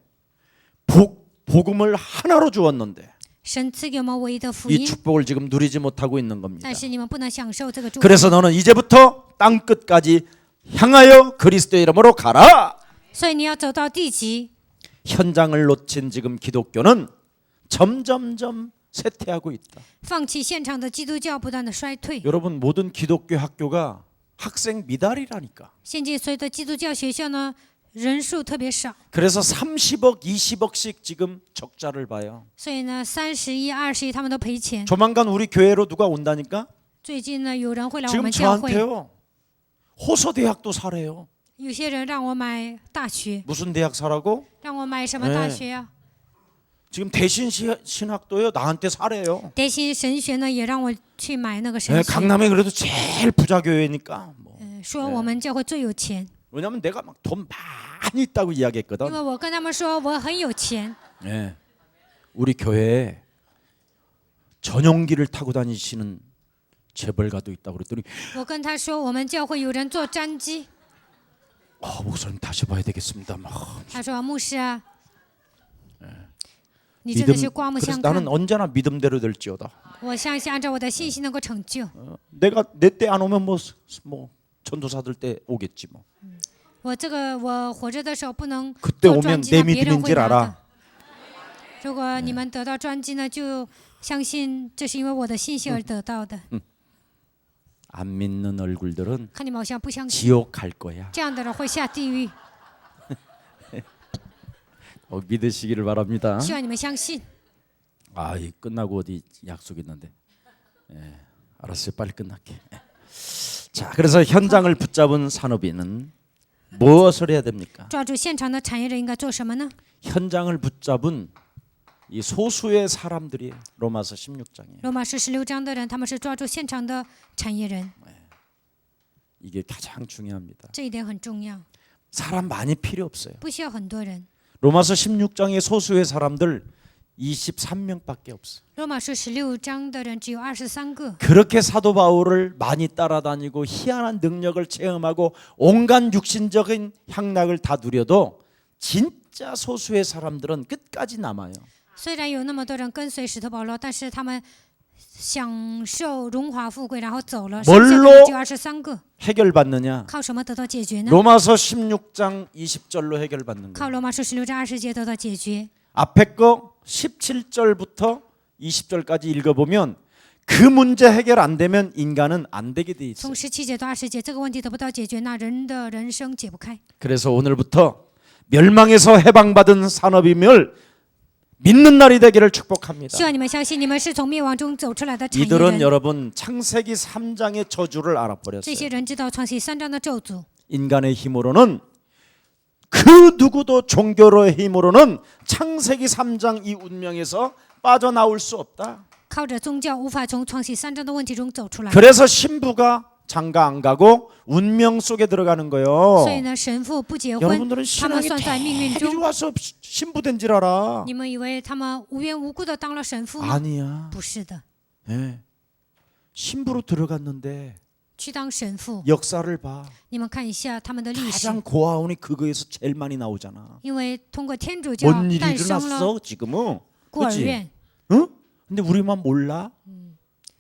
복음을 하나로 주었는데 神赐给我们唯一的福 이 音， 축복을 지금 누리지 못하고 있는 겁니다. 但是你们不能享受这个祝福。 그래서 너는 이제부터 땅 끝까지 향하여 그리스도의 이름으로 가라. 所以你要走到地极。 현장을 놓친 지금 기독교는 점점점 쇠퇴하고 있다. 放弃现场的基督教不断的衰退。 여러분 모든 기독교 학교가 학생 미달이라니까. 现今所有的基督教学校呢，人数特别少， 그래서 30억, 20억씩 지금 적자를 봐요. 所以呢，31、20亿他们都赔钱。 조만간 우리 교회로 누가 온다니까? 最近呢，有人会来我 지금 们教会， 저한테요. 호서 대학도 사래요. 有些人让我买大学， 무슨 대학 사라고? 让我买什么大学呀、 지금 대신 신학도요. 나한테 사래요. 대신神学呢，也让我去买那个神学。 강남에 그래도 제일 부자 교회니까. 뭐. 说我们教会最有钱， 왜냐면 내가 막 돈 많이 있다고 因 이야기했거든. 为我跟他们说我很有钱。 네. 우리 교회에 전용기를 타고 다니시는 재벌가도 있다고 그랬더니 我跟他说我们教会有人坐专机， 목사님 다시 봐야 되겠습니다. 막 他说牧师啊，你真的是刮目 그래서 相看 나는 。 언제나 믿음대로 될지어다. 我相信按照我的信心能够成就。 내가 내 때 안 오면 뭐 전도사들 때 오겠지 뭐. 我活着的时候不能 그때 做 오면 专机， 내 那别人 믿음인 会 줄 拿的 알아. 。如果你们得到专机呢，就相信这是因为我的信心而得到的。 안 믿는 얼굴들은 看你们好像不相信， 지옥 갈 거야. 这样的人会下地狱。 믿으시기를 바랍니다. 希望你们相信。 이 끝나고 어디 약속 있는데. 알았어요. 빨리 끝날게. 자, 그래서 현장을 붙잡은 산업인은 무엇을 해야 됩니까? 抓住现场的产业人应该做什么呢？ 현장을 붙잡은 이 소수의 사람들이 로마서 16장이에요. 罗马书16章的人，他们是抓住现场的产业人， 이게 가장 중요합니다. 这一点很重要， 사람 많이 필요 없어요. 不需要很多人。 로마서 16장의 소수의 사람들 23명밖에 없어. 罗马书16章的人只有23个， 그렇게 사도 바울을 많이 따라다니고 희한한 능력을 체험하고 온갖 육신적인 향락을 다 누려도 진짜 소수의 사람들은 끝까지 남아요. 虽然有那么多人跟随使徒保罗，但是他们享受荣华富贵，然后走了，剩下的人只有23个。 해결받느냐? 靠什么得到解决呢？ 로마서 16장 20절로 해결받는 靠 거예요. 罗马书16章20节得到解决。 앞에 거 17절부터 20절까지 읽어보면 그 문제 해결 안 되면 인간은 안 되게 돼 있어요. 从17节到20节，这个问题得不到解决，那人的人生解不开。 그래서 오늘부터 멸망에서 해방받은 산업임을 믿는 날이 되기를 축복합니다. 希望你们相信，你们是从灭亡中走出来的产业 이들은 人。 여러분 창세기 3장의 저주를 这 알아버렸어요. 些人知道创世3章的咒诅， 인간의 힘으로는 그 누구도 종교로의 힘으로는 창세기 3장 이 운명에서 빠져나올 수 없다. 靠着宗教无法从创世3章的问题中走出来。 그래서 신부가 장가 안 가고 운명 속에 들어가는 거예요. 所以呢，神父不结婚， 여러분들은 他们 신앙이 算在命运 되게 中。 좋아서 신부 된 줄 알아. 你们以为他们无缘无故的当了神父吗？ 아니야. 不是的， 예. 신부로 들어갔는데 去当神父， 역사를 봐. 你们看一下他们的历史。 가장 고아원이 그거에서 제일 많이 나오잖아. 因为通过天主教 뭔 일이 诞生了 일어났어 지금은? 孤儿 그치? 院， 응? 근데 우리만 몰라.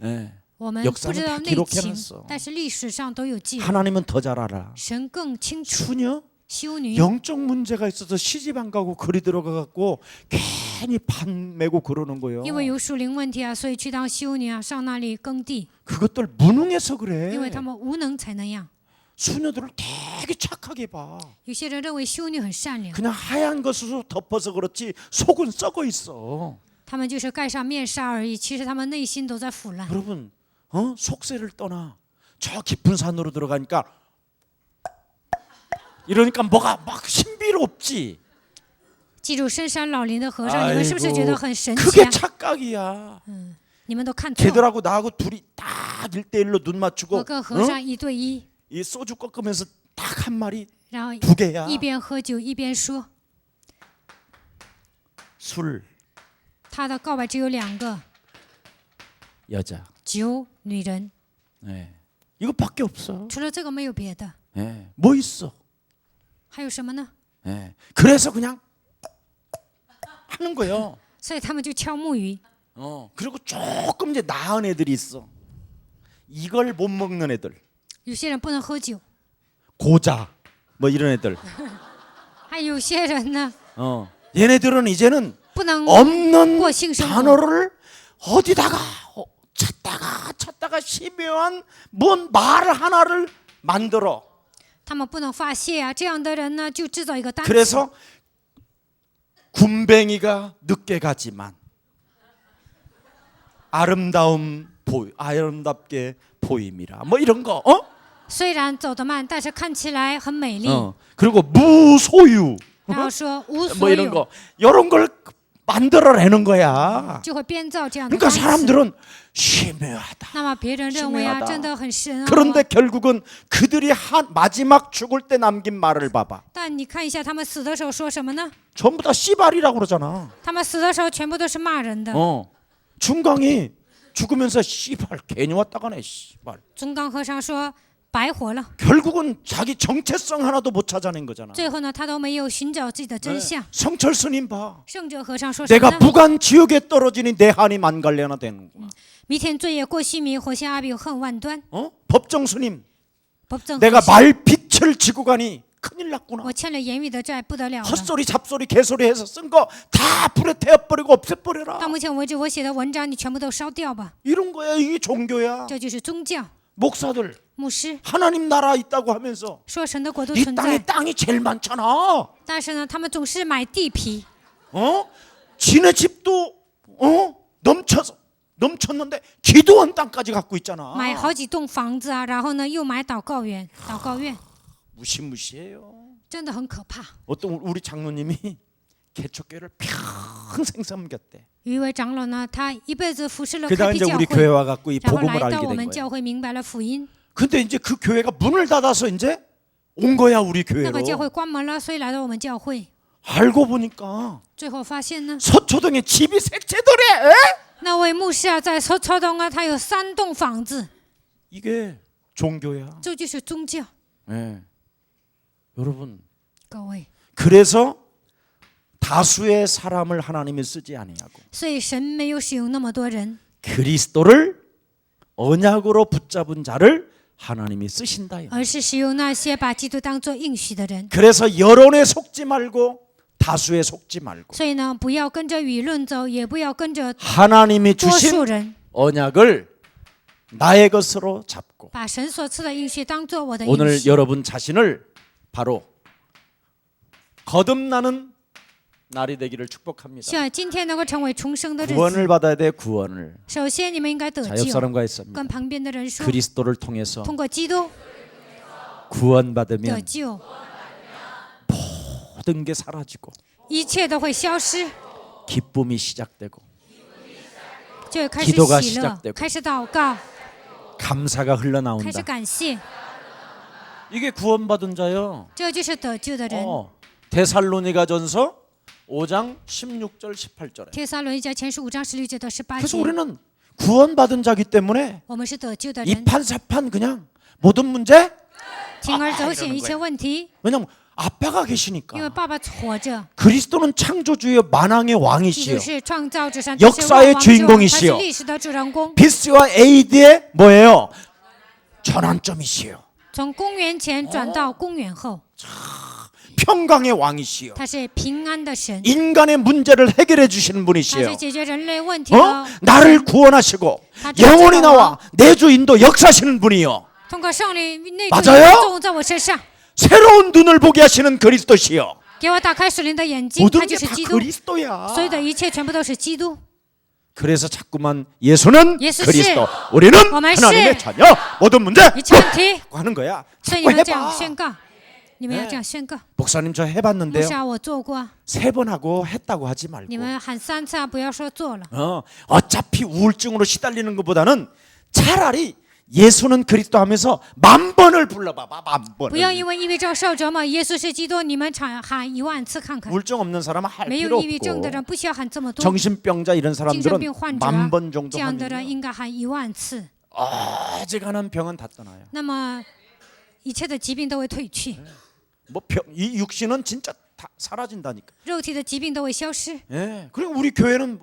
예. 我们 역사는 不知道 다 内 기록해 情 놨어 ，但是历史上都有记录。 하나님은 더 잘 알아. 神更清楚， 수녀? 修女 영적 문제가 있어서 시집 안 가고 그리 들어가갖고 괜히 반 메고 그러는 거예요. 因为有属灵问题啊，所以去当修女啊，上那里耕地， 그것들 무능해서 因为 그래. 他们无能才那样。 수녀들을 되게 착하게 봐. 有些人认为修女很善良， 그냥 하얀 것으로 덮어서 그렇지 속은 썩어 있어. 他们就是盖上面纱而已，其实他们内心都在腐烂。 여러분, 속세를 떠나 저 깊은 산으로 들어가니까 이러니까 뭐가 막 신비롭지. 记住深山老林的和尚，你们是不是觉得很神奇 그게 啊？ 착각이야. 你们都看错了。 걔들하고 나하고 둘이 딱 1대1로 눈 我 맞추고 跟和尚1对1， 이 소주 꺾으면서 딱 한 마리 然后 두 개야. 一边喝酒一边说， 술, 他的告白只有2个： 여자. 酒、女人， 네. 이것밖에 없어. 除了这个没有别的。 네. 뭐 있어? 还有什么呢？ 네. 그래서 그냥 하는 거예요. 所以他们就敲木鱼。 그리고 조금 이제 나은 애들이 있어. 이걸 못 먹는 애들. 有些人不能喝酒， 고자. 뭐 이런 애들. 还有些人呢 얘네들은 이제는 不能 없는 过性生活。 단어를 어디다가 찾다가 심오한 뭔 말 하나를 만들어. 他们不能发泄啊，这样的人呢，就制造一个单词。 그래서 군뱅이가 늦게 가지만 아름답게 보임이라. 뭐 이런 거. 虽然走得慢，但是看起来很美丽。 그리고 무소유. 然后说无 뭐 所 이런 有， 거. 이런 걸 만들어내는 거야. 就会编造这样的 그러니까 单词。 사람들은 심오하다. 那么别人认为啊， 심오하다 真的很深奥 그런데 啊。 결국은 그들이 마지막 죽을 때 남긴 말을 봐봐. 但你看一下他们死的时候说什么呢？ 전부 다 씨발이라고 그러잖아. 他们死的时候全部都是骂人的。 중강이 죽으면서 씨발 괜히 왔다가네 씨발. 中刚和尚说白活了， 결국은 자기 정체성 하나도 못 찾아낸 거잖아. 最后呢，他都没有寻找自己的真相。 성철 스님 봐. 圣者和尚说什么 내가 呢？ 무간 지옥에 떨어지니 내 한이 만갈래나 되는구나. 弥天罪业过须弥，火下阿鼻恨万端。 법정 스님. 법正 내가 和尚 말빛을 지고 가니 큰일 났구나. 我欠了言语的债，不得了了。 헛소리 잡소리 개소리 해서 쓴 거 다 불에 태워버리고 없애버려라. 到目前为止，我写的文章你全部都烧掉吧， 이런 거야. 이게 종교야. 这就是宗教。 목사들 牧师 하나님 나라 있다고 하면서 说神的国度 이 存 땅에 在， 땅이 제일 많잖아. 但是呢，他们总是买地皮， 지네 집도 넘쳤는데 기도원 땅까지 갖고 있잖아. 买好几栋房子啊，然后呢又买祷告院，祷告院 무시무시해요. 真的很可怕。 어떤 우리 장로님이 개척교회를 평생 섬겼대. 有一位长老呢，他一辈子服侍了 그다가 开辟 이제 教 우리 会， 교회 와갖고 이 然后 복음을 来到 알게 我 된 们 거야. 教会，明白了福音。 근데 이제 그 교회가 문을 닫아서 이제 온 거야 우리 那个教 교회로. 会关门了，所以来到我们教会。 알고 보니까 最后发现呢， 서초동에 집이 세 채더래. 那位牧师啊，在超东啊，他有3栋房子， 이게 종교야. 这就是宗教。 네. 여러분 各位， 그래서 다수의 사람을 하나님이 쓰지 아니하고 所以神没有使用那么多人， 그리스도를 언약으로 붙잡은 자를 하나님이 쓰신다. 而是使用那些把基督当作应许的人。 그래서 여론에 속지 말고 다수에 속지 말고 所以呢，不要跟着舆论走，也不要跟着 하나님이 多数 주신 人， 언약을 나의 것으로 잡고 把神所赐的应许当做我的应 오늘 许。 여러분 자신을 바로 거듭나는 날이 되기를 축복합니다. 希望今天能够成为重生的日子。 구원을 받아야 돼. 구원을. 首先，你们应该得 자, 救。 옆사람과 했습니다. 跟旁边的人说， 그리스도를 통해서 通过基督得 구원받으면 救， 모든 게 사라지고 一切都会消失， 기쁨이 시작되고 就会开始 기도가 喜乐 시작되고 ，开始祷告， 감사가 开 흘러나온다. 始感谢。 이게 구원받은 자요. 这就是得救的人。 데살로니가전서 5장 16절 18절에. 帖撒罗尼迦前书5章16节到18 그래서 节， 우리는 구원받은 자기 때문에 我们是得救的人， 이판사판 그냥 모든 문제 铤而走险一切问题， 왜냐면 아빠가 因为 계시니까. 爸爸活着， 그리스도는 창조주의 만왕의 基督 왕이시요 是创造之上， 역사의 他是 주인공이시요 历史的主人公。 비스와 에이드의 뭐예요? 전환점이시요 从公元前转到公元后， 평강의 왕이시요 他是平安的神， 인간의 문제를 해결해 주시는 他 분이시요 是解决人类问题的。 나를 구원하시고 다 영원히 쫓아가와. 나와 내주 인도 역사하시는 분이요 通过圣灵内 맞아요 住作用在我身上， 새로운 눈을 보게 하시는 그리스도시요 给我打开属灵的眼睛， 모든 他 게 就是 다 基督， 그리스도야 所有的一切全部都是基督。 그래서 자꾸만 예수는 예수 그리스도 우리는 我们是 하나님의 자녀 모든 문제 一切问题， 하는 거야 所以 자꾸 你们这样 해봐 宣告，你们要这样宣告。 목사님 저 牧 해봤는데요 师啊，我做过， 3번 하고 했다고 하지 말고 你们喊3次啊，不要说做了。 어차피 우울증으로 시달리는 것보다는 차라리 예수는 그리스도 하면서 10,000번을 불러봐봐 不要 10,000번을 因为抑郁症受折磨，耶稣是基督，你们喊10000次看看。 우울증 없는 사람은 할 没 필요 有抑郁症的 없고 人不需要喊这么多， 정신병자 이런 精神 사람들은 病患者 10,000번 정도 这样的人 하면 应该喊10000次， 어지간한 병은 다 떠나요 那么一切的疾病都会退去， 이 육신은 진짜 다 사라진다니까 肉体的疾病都会消失。 예. 그리고 우리 교회는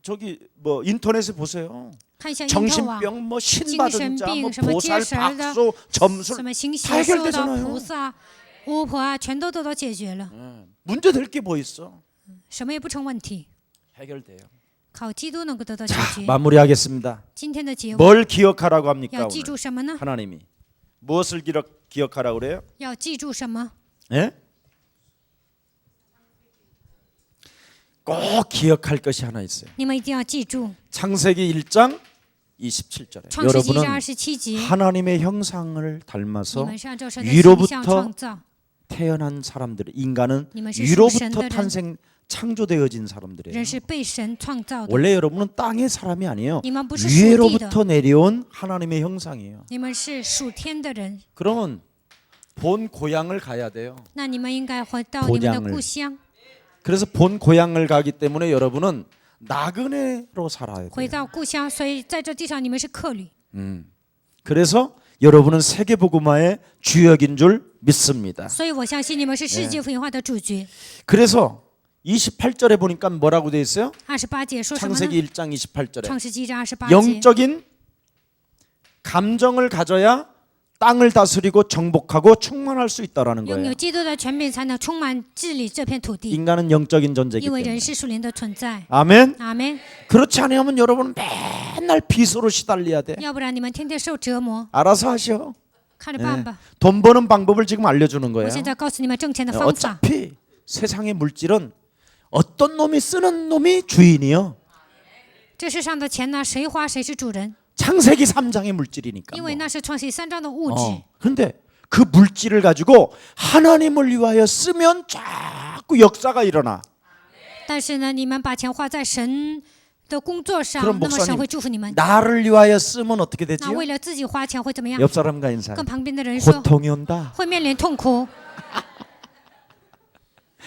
저기 인터넷에 보세요 看一下因特网， 정신병 뭐 신받은 자 뭐 什么 보살 接神的 박수 什 점술 么行 다 邪术的 해결되잖아요 菩萨、巫婆啊，全都得到解决了， 문제 될 게 뭐 있어 什么也不成问题， 해결돼요 靠基督能够得到解 자 决。 마무리하겠습니다 今天的结尾 뭘 기억하라고 합니까 要记 오늘 住什么呢？ 하나님이 무엇을 기억하라고 그래요 要记住什么？ 예? 꼭 기억할 것이 하나 있어요 你们一定要记住， 창세기 1장 27절에 创世纪1章 여러분은 27节， 하나님의 형상을 你 닮아서 们是按照神的形象 위로부터 创造， 태어난 사람들 인간은 你们是属神 위로부터 的人， 탄생 창조되어진 사람들이에요 人是被神创造的， 원래 여러분은 땅의 사람이 아니에요 你们不是属地的， 위로부터 내려온 하나님의 형상이에요 你们是属天的人， 그러면 본 고향을 가야 돼요 那你们应该回到你们的 본향을 故乡， 그래서 본 고향을 가기 때문에 여러분은 나그네로 살아야 回 돼요 到故乡，所以在这地上你们是客旅， 그래서 여러분은 세계복음화의 주역인 줄 믿습니다 所以我相信你们是世界福音化的主角。 그래서 28절에 보니까 뭐라고 돼 있어요? 28节说什么呢？ 창세기 1장 28절에 创世纪1章28节， 영적인 감정을 가져야 땅을 다스리고 정복하고 충만할 수 있다라는 拥有 거예요. 基督的权柄，才能充满治理这片土地。 인간은 영적인 존재이기 因为人 때문에. 是属灵的存在。 아멘. 阿门。 그렇지 않으면 여러분 맨날 빚으로 시달려야 돼. 要不然你们天天受折磨， 알아서 하셔. 看着办吧。 돈 버는 방법을 지금 알려주는 我 거예요. 现在告诉你们挣钱的方法。 어차피 세상의 물질은 어떤 놈이 쓰는 놈이 주인이요. 这世上的钱呢，谁花谁是主人， 창세기 3장의 물질이니까. 因为 뭐. 那是创世纪3章的物质。 그런데 그 물질을 가지고 하나님을 위하여 쓰면 자꾸 역사가 일어나. 但是呢，你们把钱花在神的工作上， 그럼 那么神 목사님 会祝福你们。 나를 위하여 쓰면 어떻게 那 되지요? 为了自己花钱会怎么样？ 옆 사람과 인사. 跟旁边的人说， 고통이 온다. 会面临痛苦。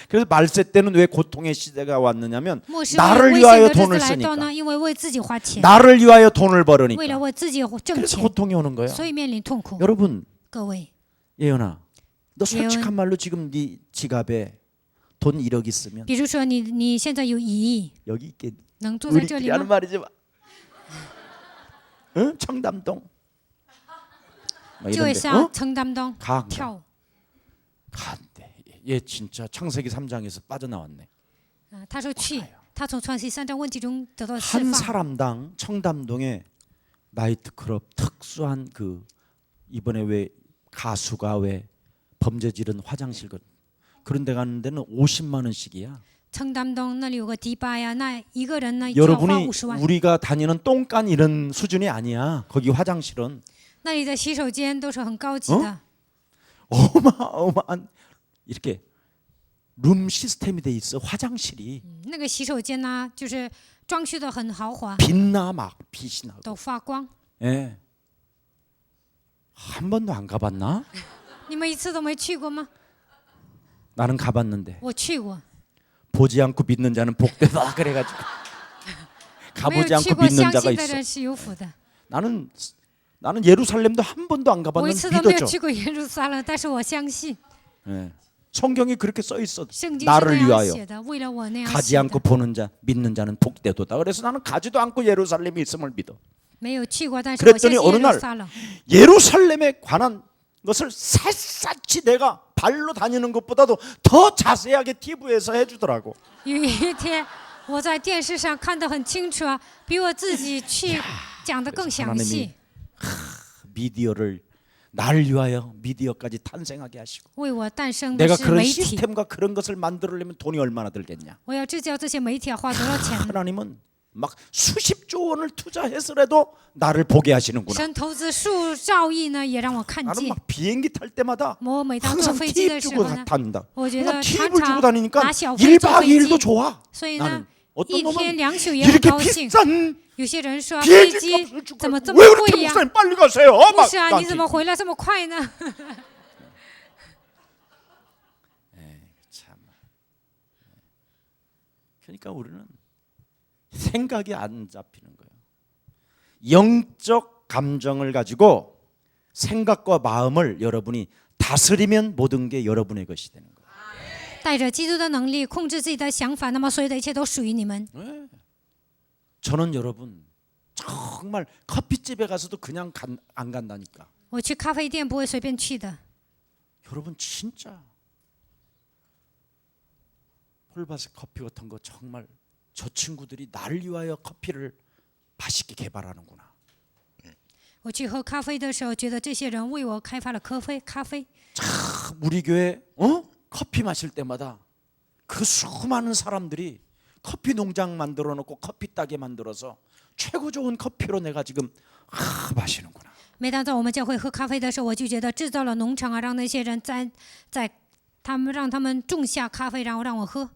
그래서 말세 때는 왜 고통의 시대가 왔느냐면 末世 나를 危险 위하여 的日子 돈을 来到 쓰니까. 呢，因为为自己花钱， 나를 위하여 돈을 为 벌으니까. 了为自己挣 그래서 钱， 고통이 오는 거야. 所以面临痛苦。 여러분, 各位， 예연아, 너 예연. 솔직한 말로 지금 네 지갑에 돈 1억 있으면 比如说你现在有1亿， 여기 있겠니? 能坐在这里 우리끼리 하는 吗？ 말이지 마. 응? 청담동. 뭐 就 이런 会 데. 上 어? 承担当 가. 跳舞， 간대. 얘 진짜 창세기 3장에서 빠져나왔네. 他说去，他从创世3章问题中得到释 한 放。 사람당 청담동에 나이트클럽 특수한 그 이번에 왜 가수가 왜 범죄 지른 화장실 그런 데 가는 데는 50만 원씩이야. 承担东那里有个迪拜呀，那一个人呢就要花 여러분이 50万。 우리가 다니는 똥간 이런 수준이 아니야. 거기 화장실은 那里的洗手间都是很高级的， 어마어마한 이렇게 룸 시스템이 돼 있어. 화장실이 那个洗手间呢就是装修的很豪华， 빛나 막 빛이 나고. 都发光。 예. 한 번도 안 가봤나? 你们一次都没去过吗？ 나는 가봤는데 我去过， 보지 않고 믿는 자는 복되다 그래가지고 没有 가보지 去 않고 过 믿는 相 자가 信的 있어. 人是有福的。 나는 예루살렘도 한 번도 안 我一 가봤는데 次都没有 믿어줘. 去过耶路撒冷，但是我相信 예. 성경이 그렇게 써 있어. 圣经是 나를 那样 위하여 写的，为了我那样 가지 写 않고 的。 보는 자 믿는 자는 복되도다. 그래서 나는 가지도 않고 예루살렘에 있음을 믿어. 没有去过，但是我相 그랬더니 信 어느 耶路 날 撒冷。 예루살렘에 관한 것을 샅샅이 내가 발로 다니는 것보다도 더 자세하게 TV에서 해주더라고. 有一天我在电视上看得很清楚啊，比我自己去讲得更详细。 미디어를 나를 위하여 미디어까지 탄생하게 하시고 为我诞生的 내가 是 그런 媒体， 시스템과 그런 것을 만들려면 돈이 얼마나 들겠냐. 我要制造这些媒体要花多少钱？ 하나님은 막 수십조 원을 투자해서라도 나를 보게 하시는구나. 神投资数兆亿呢，也让我看 나는 见。 막 비행기 탈 때마다 我每当坐 항상 飞机 팁 的时 주고 候呢， 다닌다. 我觉 뭔가 得常 팁을 주고 常 다니니까 拿小费坐 1박 飞 2일도 机， 좋아. 所以 나는 呢， 어떤 一天 놈은 2宿也很 이렇게 高兴。 비싼 有些人说飞机 비행기 값을 주고 怎么这 왜 么 그렇게 贵呀？ 목사님 빨리 가세요? 不 막 是啊，你 나한테 怎么回来这么快呢？ 참. 그러니까 우리는 생각이 안 잡히는 거예요. 영적 감정을 가지고 생각과 마음을 여러분이 다스리면 모든 게 여러분의 것이 되는 거예요. 带着基督的能力控制自己的想法，那么所有的一切都属于你们。 네. 저는 여러분 정말 커피집에 가서도 그냥 안 간다니까. 我去咖啡店不会随便去的。 여러분 진짜 홀바스 커피 같은 거 정말 저 친구들이 나를 위하여 커피를 맛있게 개발하는구나. 我去喝咖啡的时候，觉得这些人为我开发了咖啡。 우리 교회 커피 마실 때마다 그 수많은 사람들이 커피 농장 만들어 놓고 커피 따게 만들어서 최고 좋은 커피로 내가 지금 마시는구나. 每当在我们教会喝咖啡的时候，我就觉得制造了农场啊，让那些人让他们种下咖啡，然后让我喝。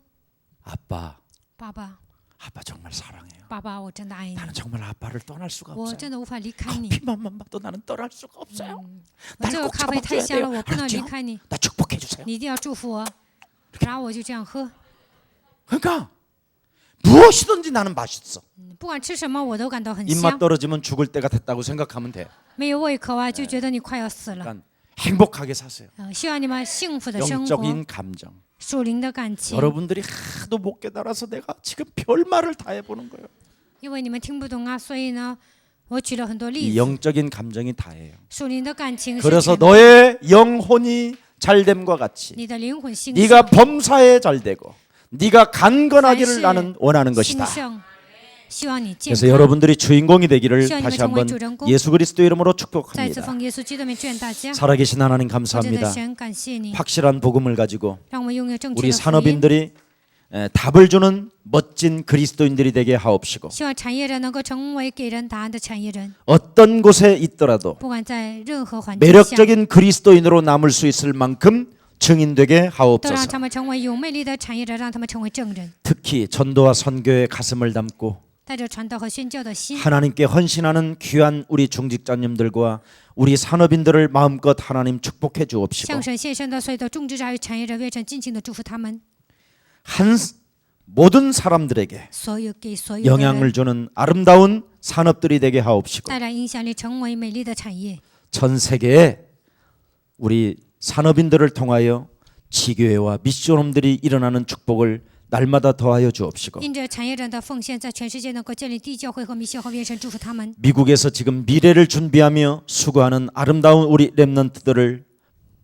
아빠, 爸爸， 아빠 정말 사랑해요. 爸爸，我真的爱你， 나는 정말 아빠를 떠날 수가 我 없어요. 真的无法离开你。 커피만 봐도 나는 떠날 수가 없어요. 我这 날 个 꼭 咖啡太 잡아줘야 香了， 돼요. 我不能离 알았죠? 开你， 나 축복해 주세요. 你一定要祝福我。然后我就这样喝， 그러니까 무엇이든지 나는 맛있어. 不管吃什么我都感到很 입맛 香。 떨어지면 죽을 때가 됐다고 생각하면 돼. 没有胃口啊，就觉得你快要死了。 그러니까 행복하게 사세요. 希望你们幸福的生活， 영적인 감정. 属灵的感情。 여러분들이 하도 못 깨달아서 내가 지금 별말을 다 해보는 거예요. 因为你们听不懂啊，所以呢，我举了很多 이 例子。 영적인 감정이 다예요. 属灵的感情是 그래서 全部 너의 영혼이 잘됨과 같이 你的灵魂兴 네가 盛， 범사에 잘되고 네가 간건하기를凡事 나는 원하는 兴 것이다. 盛。希望你健 그래서 康。 여러분들이 주인공이 되기를 시원히 다시 정말 한번 주인공. 예수 그리스도 이름으로 再次 축복합니다. 奉耶稣基督的名祝愿大家。 살아계신 하나님 我觉得 감사합니다. 神感谢你， 확실한 복음을 가지고 让我们拥有正确 우리 的福音。 산업인들이 답을 주는 멋진 그리스도인들이 되게 하옵시고 希望产业人能够成为给人答案的产业人， 어떤 곳에 있더라도 不管在任何环境下， 매력적인 그리스도인으로 남을 수 있을 만큼 증인되게 都让 하옵소서. 他们成为有魅力的产业人，让他们成为证人， 특히 전도와 선교에 가슴을 담고 带着传道和宣教的心， 하나님께 헌신하는 귀한 우리 중직자님들과 우리 산업인들을 마음껏 하나님 축복해 주옵시고 向神献身的所有的种植者与产业人，愿神尽情的祝福他们， 모든 사람들에게 所有给所有的 영향을 人 주는 아름다운 산업들이 되게 하옵시고 带来影响力，成为美丽的产业。 전 세계에 우리 산업인들을 통하여 지교회와 미션홈들이 일어나는 축복을 날마다 더하여 주옵시고 因着产业人的奉献，在全世界能够建立地教会和弥教会，愿神祝福他们。 미국에서 지금 미래를 준비하며 수고하는 아름다운 우리 렘넌트들을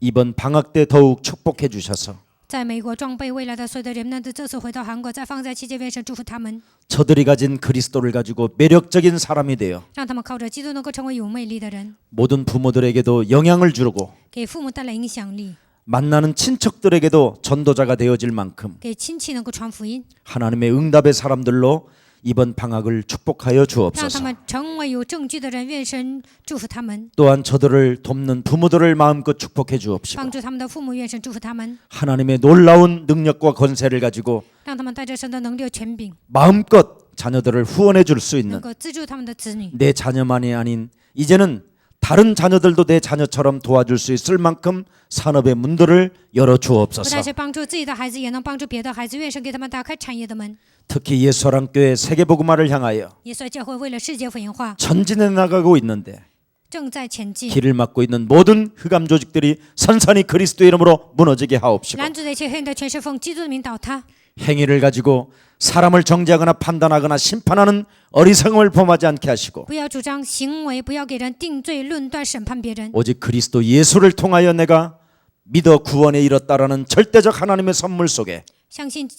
이번 방학 때 더욱 축복해 주셔서 在美国装备未来的所有的人们，这次回到韩国，再放在期间，愿神祝福他们， 저들이 가진 그리스도를 가지고 매력적인 사람이 되어 让他们靠着基督能够成为有魅力的人， 모든 부모들에게도 영향을 주고 给父母带来影响力， 만나는 친척들에게도 전도자가 되어질 만큼 给亲戚能够传福音， 하나님의 응답의 사람들로 이번 방학을 축복하여 让他 주옵소서. 们成为有证据的人，愿神祝福他们， 또한 저들을 돕는 부모들을 마음껏 축복해 주옵시고 帮助他们的父母，愿神祝福他们， 하나님의 놀라운 능력과 권세를 가지고 让他们带着神的能力、权柄， 마음껏 자녀들을 후원해 줄 수 能 있는 够资助他们的子女， 내 자녀만이 아닌 이제는 다른 자녀들도 내 자녀처럼 도와줄 수 있을 만큼 산업의 문들을 열어 不 주옵소서. 但是帮助自己的孩子，也能帮助别的孩子，愿神给他们打开产业的门。 특히 예수사랑교회 세계복음화를 향하여 耶稣教会为了世界福音化， 전진해 나가고 있는데 正在前进。 길을 막고 있는 모든 흑암 조직들이 선산히 그리스도 이름으로 무너지게 하옵시고 拦阻的一切黑暗的全是奉基督的名倒塌， 행위를 가지고 사람을 정죄하거나 판단하거나 심판하는 어리석음을 범하지 않게 하시고 不要主张行为，不要给人定罪、论断、审判别人。 오직 그리스도 예수를 통하여 내가 믿어 구원에 이뤘다라는 절대적 하나님의 선물 속에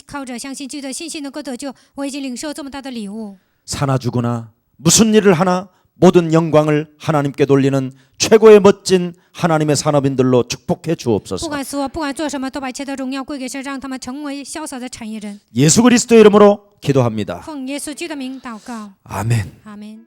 靠着相信基督的信心能够得救，我已经领受这么大的礼物。 사나 죽으나 무슨 일을 하나 모든 영광을 하나님께 돌리는 최고의 멋진 하나님의 산업인들로 축복해 不 주옵소서. 管死我，不管做什么，都把一切的荣耀归给神，让他们成为潇洒的产业人。 예수 그리스도 이름으로 기도합니다. 奉耶稣基督的名祷告， 아멘. 阿门。